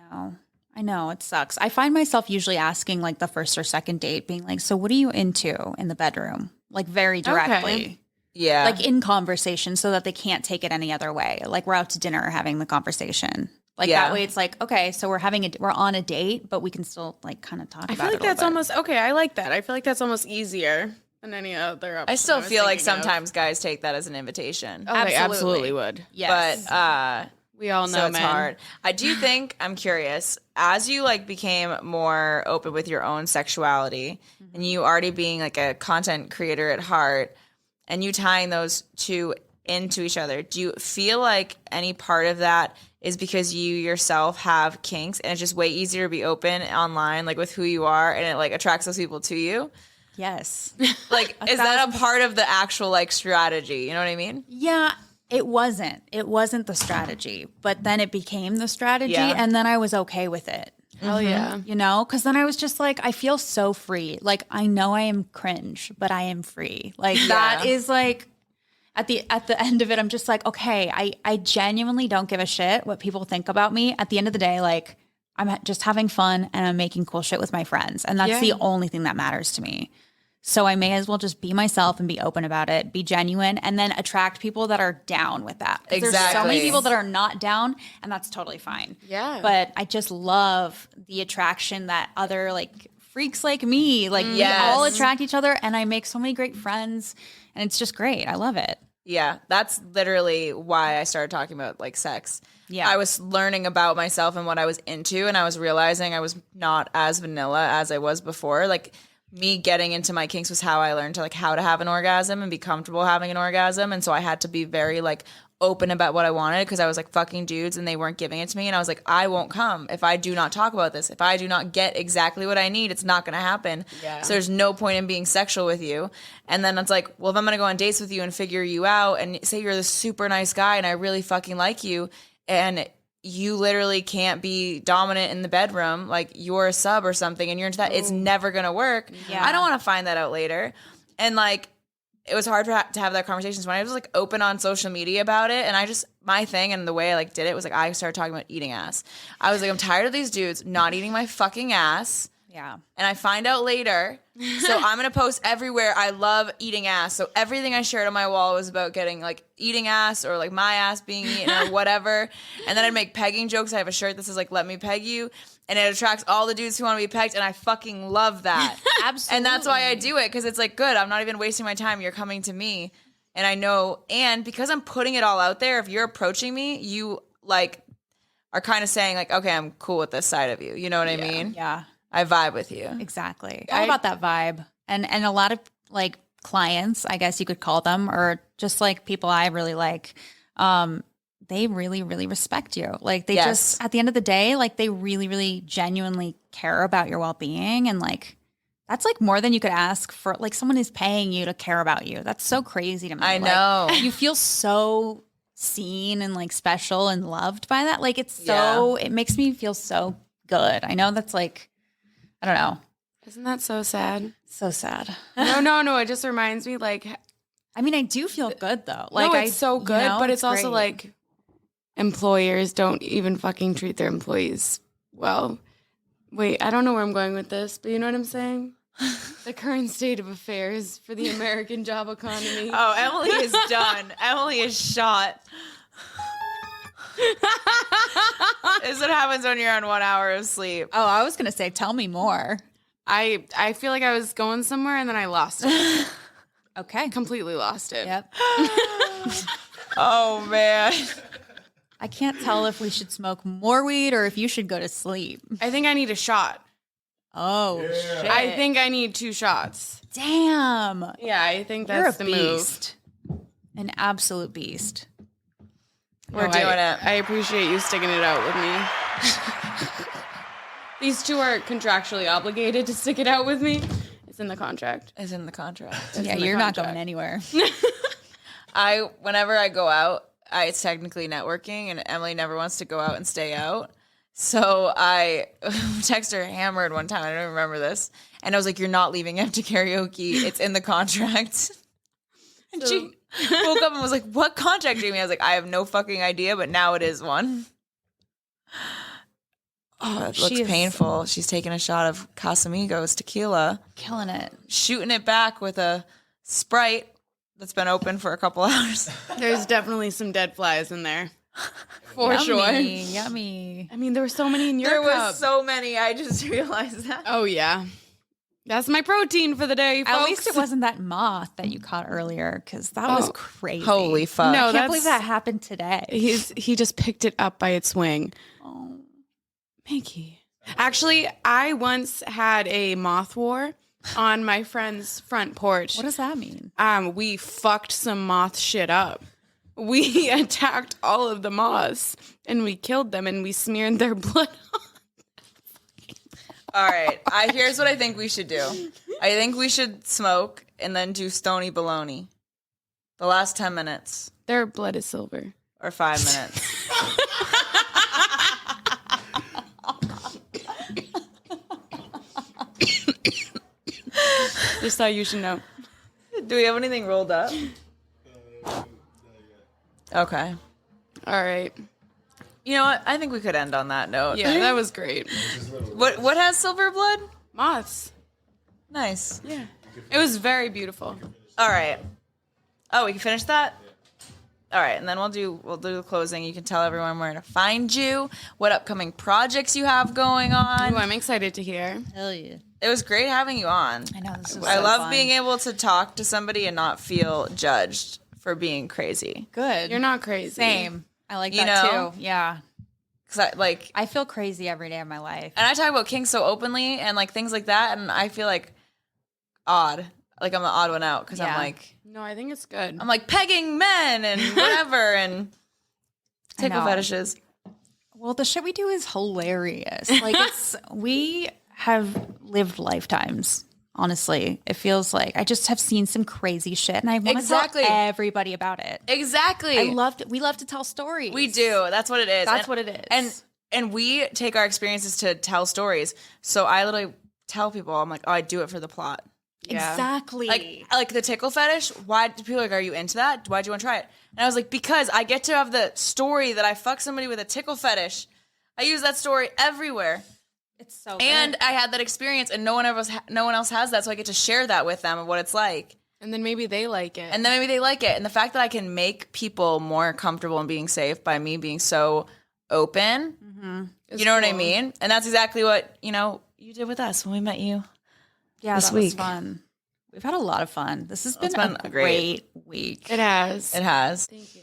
[SPEAKER 3] I know. It sucks. I find myself usually asking like the first or second date being like, so what are you into in the bedroom? Like very directly.
[SPEAKER 2] Okay.
[SPEAKER 1] Yeah.
[SPEAKER 3] Like in conversation so that they can't take it any other way. Like we're out to dinner having the conversation. Like that way it's like, okay, so we're on a date, but we can still like kind of talk about it.
[SPEAKER 2] I feel like that's almost okay. I like that. I feel like that's almost easier than any other option.
[SPEAKER 1] I still
[SPEAKER 2] was
[SPEAKER 1] feel like
[SPEAKER 2] thinking of.
[SPEAKER 1] sometimes guys take that as an invitation.
[SPEAKER 2] Oh, they absolutely would.
[SPEAKER 3] Yes.
[SPEAKER 1] But
[SPEAKER 2] We all know,
[SPEAKER 1] so it's
[SPEAKER 2] man.
[SPEAKER 1] hard. I do think, I'm curious, as you like became more open with your own sexuality and you already being like a content creator at heart and you tying those two into each other, do you feel like any part of that is because you yourself have kinks and it's just way easier to be open online, like with who you are, and it like attracts those people to you?
[SPEAKER 3] Yes.
[SPEAKER 1] Like, is that a part of the actual like strategy? You know what I mean?
[SPEAKER 3] Yeah. It wasn't the strategy, but then it became the strategy
[SPEAKER 1] Yeah.
[SPEAKER 3] and then I was okay with it.
[SPEAKER 2] Hell yeah.
[SPEAKER 3] You know, because then I was just like, I feel so free. Like, I know I am cringe, but I am free. Like, that is like, at the end of it, I'm just like, okay, I genuinely don't give a shit what people think about me. At the end of the day, like, I'm just having fun and I'm making cool shit with my friends. And that's the only thing that matters to me. So I may as well just be myself and be open about it, be genuine, and then attract people that are down with that. 'Cause there's so many people that are not down, and that's totally fine.
[SPEAKER 2] Yeah.
[SPEAKER 3] But I just love the attraction that other like freaks like me, like we all attract each other, and I make so many great friends, and it's just great. I love it.
[SPEAKER 1] Yeah, that's literally why I started talking about like sex.
[SPEAKER 3] Yeah.
[SPEAKER 1] I was learning about myself and what I was into, and I was realizing I was not as vanilla as I was before. Like, me getting into my kinks was how I learned to like how to have an orgasm and be comfortable having an orgasm. And so I had to be very like open about what I wanted because I was like fucking dudes and they weren't giving it to me. And I was like, I won't come if I do not talk about this. If I do not get exactly what I need, it's not going to happen. Yeah. So there's no point in being sexual with you. And then it's like, well, if I'm going to go on dates with you and figure you out and say you're this super nice guy and I really fucking like you and you literally can't be dominant in the bedroom, like you're a sub or something and you're into that, it's never going to work.
[SPEAKER 3] Yeah.
[SPEAKER 1] I don't want to find that out later. And like, it was hard to have that conversation. So when I was like open on social media about it, and I just, my thing and the way I like did it was like, I started talking about eating ass. I was like, I'm tired of these dudes not eating my fucking ass.
[SPEAKER 3] Yeah.
[SPEAKER 1] And I find out later. So I'm going to post everywhere. I love eating ass. So everything I shared on my wall was about getting like eating ass or like my ass being eaten or whatever. And then I'd make pegging jokes. I have a shirt that says like, let me peg you. And it attracts all the dudes who want to be pegged. And I fucking love that.
[SPEAKER 3] Absolutely.
[SPEAKER 1] And that's why I do it. Because it's like, good. I'm not even wasting my time. You're coming to me. And I know. And because I'm putting it all out there, if you're approaching me, you like are kind of saying like, okay, I'm cool with this side of you. You know what I mean?
[SPEAKER 3] Yeah.
[SPEAKER 1] I vibe with you.
[SPEAKER 3] Exactly. All about that vibe. And a lot of like clients, I guess you could call them, or just like people I really like, they really, really respect you. Like they just, at the end of the day, like they really, really genuinely care about your well-being. And like, that's like more than you could ask for. Like someone is paying you to care about you. That's so crazy to me.
[SPEAKER 1] I
[SPEAKER 3] Like,
[SPEAKER 1] know.
[SPEAKER 3] you feel so seen and like special and loved by that. Like it's so, it makes me feel so good. I know that's like, I don't know.
[SPEAKER 2] Isn't that so sad?
[SPEAKER 3] So sad.
[SPEAKER 2] No. It just reminds me like,
[SPEAKER 3] I mean, I do feel good though. Like
[SPEAKER 2] no, it's so good, but it's also
[SPEAKER 3] great.
[SPEAKER 2] like employers don't even fucking treat their employees well. Wait, I don't know where I'm going with this, but you know what I'm saying? The current state of affairs for the American job economy.
[SPEAKER 1] Oh, Emily is done. Emily is shot. This is what happens when you're on 1 hour of sleep.
[SPEAKER 3] Oh, I was gonna say, tell me more.
[SPEAKER 2] I feel like I was going somewhere and then I lost it.
[SPEAKER 3] Okay.
[SPEAKER 2] Completely lost it.
[SPEAKER 3] Yep.
[SPEAKER 1] Oh man.
[SPEAKER 3] I can't tell if we should smoke more weed or if you should go to sleep.
[SPEAKER 2] I think I need a shot.
[SPEAKER 3] Oh, shit.
[SPEAKER 2] I think I need 2 shots.
[SPEAKER 3] Damn.
[SPEAKER 2] Yeah, I think
[SPEAKER 3] You're
[SPEAKER 2] that's
[SPEAKER 3] a
[SPEAKER 2] the move.
[SPEAKER 3] beast. An absolute beast.
[SPEAKER 1] We're doing it.
[SPEAKER 2] I appreciate you sticking it out with me. These 2 are contractually obligated to stick it out with me. It's in the contract.
[SPEAKER 1] It's in the contract.
[SPEAKER 3] Yeah,
[SPEAKER 2] in the
[SPEAKER 3] you're not
[SPEAKER 2] contract.
[SPEAKER 3] going anywhere.
[SPEAKER 1] Whenever I go out, it's technically networking, and Emily never wants to go out and stay out. So I text her hammered one time. I don't remember this. And I was like, you're not leaving after karaoke. It's in the contract. And she woke up and was like, what contract, Jamie? I was like, I have no fucking idea, but now it is one. Oh, it looks painful. She's taking a shot of Casamigos tequila.
[SPEAKER 3] Killing it.
[SPEAKER 1] Shooting it back with a Sprite that's been open for a couple hours.
[SPEAKER 2] There's definitely some dead flies in there. For
[SPEAKER 3] Yummy,
[SPEAKER 2] sure.
[SPEAKER 3] Yummy.
[SPEAKER 2] I mean, there were so many in your
[SPEAKER 1] There
[SPEAKER 2] cup.
[SPEAKER 1] was so many. I just realized that.
[SPEAKER 2] Oh, yeah. That's my protein for the day, folks.
[SPEAKER 3] At least it wasn't that moth that you caught earlier, because that was crazy.
[SPEAKER 1] Holy fuck.
[SPEAKER 2] No,
[SPEAKER 3] I can't believe that happened today.
[SPEAKER 2] He just picked it up by its wing.
[SPEAKER 3] Oh.
[SPEAKER 2] Mickey. Actually, I once had a moth war on my friend's front porch.
[SPEAKER 3] What does that mean?
[SPEAKER 2] We fucked some moth shit up. We attacked all of the moths and we killed them and we smeared their blood on.
[SPEAKER 1] All right. Here's what I think we should do. I think we should smoke and then do Stony Baloney. The last 10 minutes
[SPEAKER 2] Their blood is silver.
[SPEAKER 1] or 5 minutes.
[SPEAKER 2] Just thought you should know.
[SPEAKER 1] Do we have anything rolled up? Okay.
[SPEAKER 2] All right.
[SPEAKER 1] You know what? I think we could end on that note.
[SPEAKER 2] Yeah, that was great.
[SPEAKER 1] What has silver blood?
[SPEAKER 2] Moths.
[SPEAKER 1] Nice.
[SPEAKER 2] Yeah. It was very beautiful.
[SPEAKER 1] All right. Oh, we can finish that? All right, and then we'll do the closing. You can tell everyone where to find you, what upcoming projects you have going on.
[SPEAKER 2] Ooh, I'm excited to hear.
[SPEAKER 3] Hell yeah.
[SPEAKER 1] It was great having you on.
[SPEAKER 3] I know, this is
[SPEAKER 1] I
[SPEAKER 3] so
[SPEAKER 1] love
[SPEAKER 3] fun.
[SPEAKER 1] being able to talk to somebody and not feel judged for being crazy.
[SPEAKER 3] Good.
[SPEAKER 2] You're not crazy.
[SPEAKER 3] Same. I like
[SPEAKER 1] You
[SPEAKER 3] that
[SPEAKER 1] know?
[SPEAKER 3] too. Yeah.
[SPEAKER 1] Cause
[SPEAKER 3] I feel crazy every day of my life.
[SPEAKER 1] and I talk about kinks so openly and like things like that, and I feel like odd. Like I'm the odd one out because
[SPEAKER 3] Yeah.
[SPEAKER 2] No, I think it's good.
[SPEAKER 1] I'm like pegging men and whatever and tickle
[SPEAKER 3] know.
[SPEAKER 1] fetishes.
[SPEAKER 3] Well, the shit we do is hilarious. Like we have lived lifetimes. Honestly, it feels like I just have seen some crazy shit, and I want to
[SPEAKER 1] Exactly.
[SPEAKER 3] tell everybody about it.
[SPEAKER 1] Exactly.
[SPEAKER 3] We love to tell stories.
[SPEAKER 1] We do. That's what it is.
[SPEAKER 3] That's what it is.
[SPEAKER 1] And we take our experiences to tell stories. So I literally tell people, I'm like, oh, I do it for the plot.
[SPEAKER 2] Yeah.
[SPEAKER 3] Exactly.
[SPEAKER 1] Like the tickle fetish. Why do people like, are you into that? Why'd you want to try it? And I was like, because I get to have the story that I fuck somebody with a tickle fetish. I use that story everywhere.
[SPEAKER 3] it's so good.
[SPEAKER 1] And I had that experience, and no one else has that, so I get to share that with them of what it's like.
[SPEAKER 2] And then maybe they like it.
[SPEAKER 1] And then maybe they like it. And the fact that I can make people more comfortable in being safe by me being so open, you know what I
[SPEAKER 2] cool.
[SPEAKER 1] mean? And that's exactly what, you did with us when we met you.
[SPEAKER 3] yeah,
[SPEAKER 1] this
[SPEAKER 3] that was
[SPEAKER 1] week.
[SPEAKER 3] fun. We've had a lot of fun. This has been
[SPEAKER 1] been
[SPEAKER 3] a
[SPEAKER 1] great.
[SPEAKER 3] great week.
[SPEAKER 2] It has.
[SPEAKER 1] It has.
[SPEAKER 2] Thank you.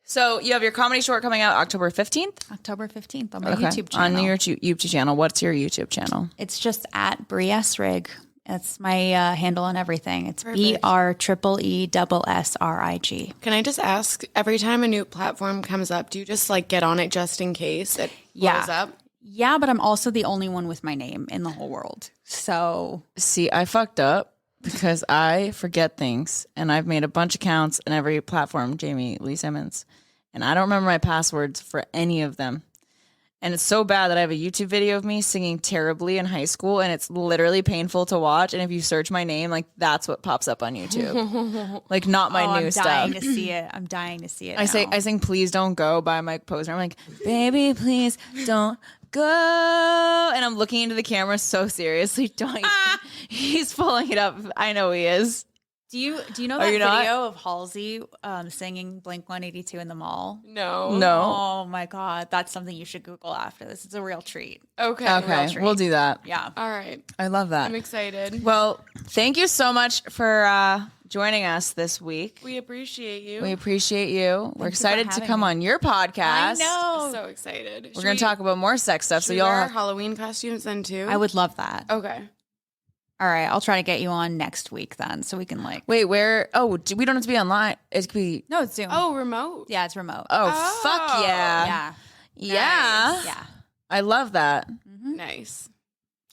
[SPEAKER 1] So you have your comedy short coming out October 15th?
[SPEAKER 3] October 15th on my YouTube channel.
[SPEAKER 1] On your YouTube channel. What's your YouTube channel?
[SPEAKER 3] It's just at Bree Essrig. It's my handle on everything. It's
[SPEAKER 2] Perfect.
[SPEAKER 3] BREESSRIG.
[SPEAKER 2] Can I just ask, every time a new platform comes up, do you just like get on it just in case it blows up?
[SPEAKER 3] Yeah, but I'm also the only one with my name in the whole world. So
[SPEAKER 1] See, I fucked up because I forget things, and I've made a bunch of accounts in every platform, Jamie Lee Simmons, and I don't remember my passwords for any of them. And it's so bad that I have a YouTube video of me singing terribly in high school, and it's literally painful to watch. And if you search my name, like that's what pops up on YouTube, like not my new stuff.
[SPEAKER 3] I'm dying to see it. I'm dying to see it.
[SPEAKER 1] I sing "Please Don't Go" by Mike Posner. I'm like, baby, please don't go, and I'm looking into the camera so seriously. Don't. He's pulling it up. I know he is.
[SPEAKER 3] Do you know
[SPEAKER 1] Are
[SPEAKER 3] that
[SPEAKER 1] you
[SPEAKER 3] video
[SPEAKER 1] not?
[SPEAKER 3] of Halsey singing Blink 182 in the mall?
[SPEAKER 2] No.
[SPEAKER 3] Oh my God, that's something you should Google after this. It's a real treat.
[SPEAKER 2] Okay.
[SPEAKER 1] Okay, we'll do that.
[SPEAKER 3] Yeah.
[SPEAKER 2] All right.
[SPEAKER 1] I love that.
[SPEAKER 2] I'm excited.
[SPEAKER 1] Well, thank you so much for joining us this week.
[SPEAKER 2] We appreciate you.
[SPEAKER 1] We appreciate you. We're
[SPEAKER 3] for
[SPEAKER 1] excited to
[SPEAKER 3] having
[SPEAKER 1] come
[SPEAKER 3] me.
[SPEAKER 1] on your podcast.
[SPEAKER 3] I know.
[SPEAKER 2] So excited.
[SPEAKER 1] We're going to talk about more sex stuff. So
[SPEAKER 2] Should we
[SPEAKER 1] y'all
[SPEAKER 2] wear
[SPEAKER 1] have.
[SPEAKER 2] Halloween costumes then too?
[SPEAKER 3] I would love that.
[SPEAKER 2] Okay.
[SPEAKER 3] All right, I'll try to get you on next week then, so we can like.
[SPEAKER 1] Wait, where? Oh, we don't have to be online. It could be.
[SPEAKER 3] No, it's Zoom.
[SPEAKER 2] Oh, remote.
[SPEAKER 3] Yeah, it's remote.
[SPEAKER 1] Oh,
[SPEAKER 2] Oh.
[SPEAKER 1] fuck yeah.
[SPEAKER 3] Yeah.
[SPEAKER 1] Yeah.
[SPEAKER 3] Yeah.
[SPEAKER 1] I love that.
[SPEAKER 2] Nice.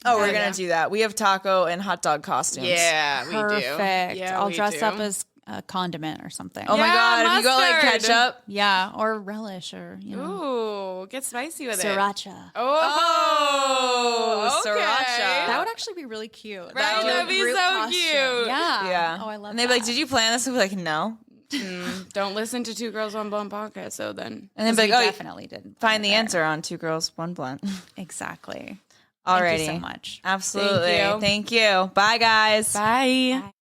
[SPEAKER 1] Oh, we're
[SPEAKER 2] Yeah.
[SPEAKER 1] going to do that. We have taco and hot dog costumes.
[SPEAKER 2] Yeah, we do.
[SPEAKER 3] Perfect.
[SPEAKER 2] Yeah,
[SPEAKER 3] I'll
[SPEAKER 2] we
[SPEAKER 3] dress
[SPEAKER 2] do.
[SPEAKER 3] up as a condiment or something.
[SPEAKER 1] Oh my
[SPEAKER 2] Yeah,
[SPEAKER 1] God. Have you got like
[SPEAKER 2] mustard.
[SPEAKER 1] ketchup?
[SPEAKER 3] Yeah, or relish or, you know,
[SPEAKER 2] Ooh, get spicy with it.
[SPEAKER 3] sriracha.
[SPEAKER 2] Oh, okay.
[SPEAKER 1] sriracha.
[SPEAKER 3] That would actually be really cute.
[SPEAKER 2] Right,
[SPEAKER 3] That would
[SPEAKER 2] that'd be
[SPEAKER 3] group
[SPEAKER 2] so
[SPEAKER 3] costume.
[SPEAKER 2] cute.
[SPEAKER 3] Yeah.
[SPEAKER 1] Yeah.
[SPEAKER 3] Oh, I love
[SPEAKER 1] And they'd be like,
[SPEAKER 3] that.
[SPEAKER 1] did you plan this? We'd be like, no.
[SPEAKER 2] Don't listen to Two Girls One Blonde podcast. So then,
[SPEAKER 1] And then
[SPEAKER 3] We
[SPEAKER 1] be like, oh,
[SPEAKER 3] definitely did.
[SPEAKER 1] find the answer on Two Girls, One Blunt.
[SPEAKER 3] Exactly.
[SPEAKER 1] Alrighty.
[SPEAKER 3] Thank you so much.
[SPEAKER 1] Absolutely.
[SPEAKER 2] Thank you.
[SPEAKER 1] Thank you. Bye, guys.
[SPEAKER 2] bye.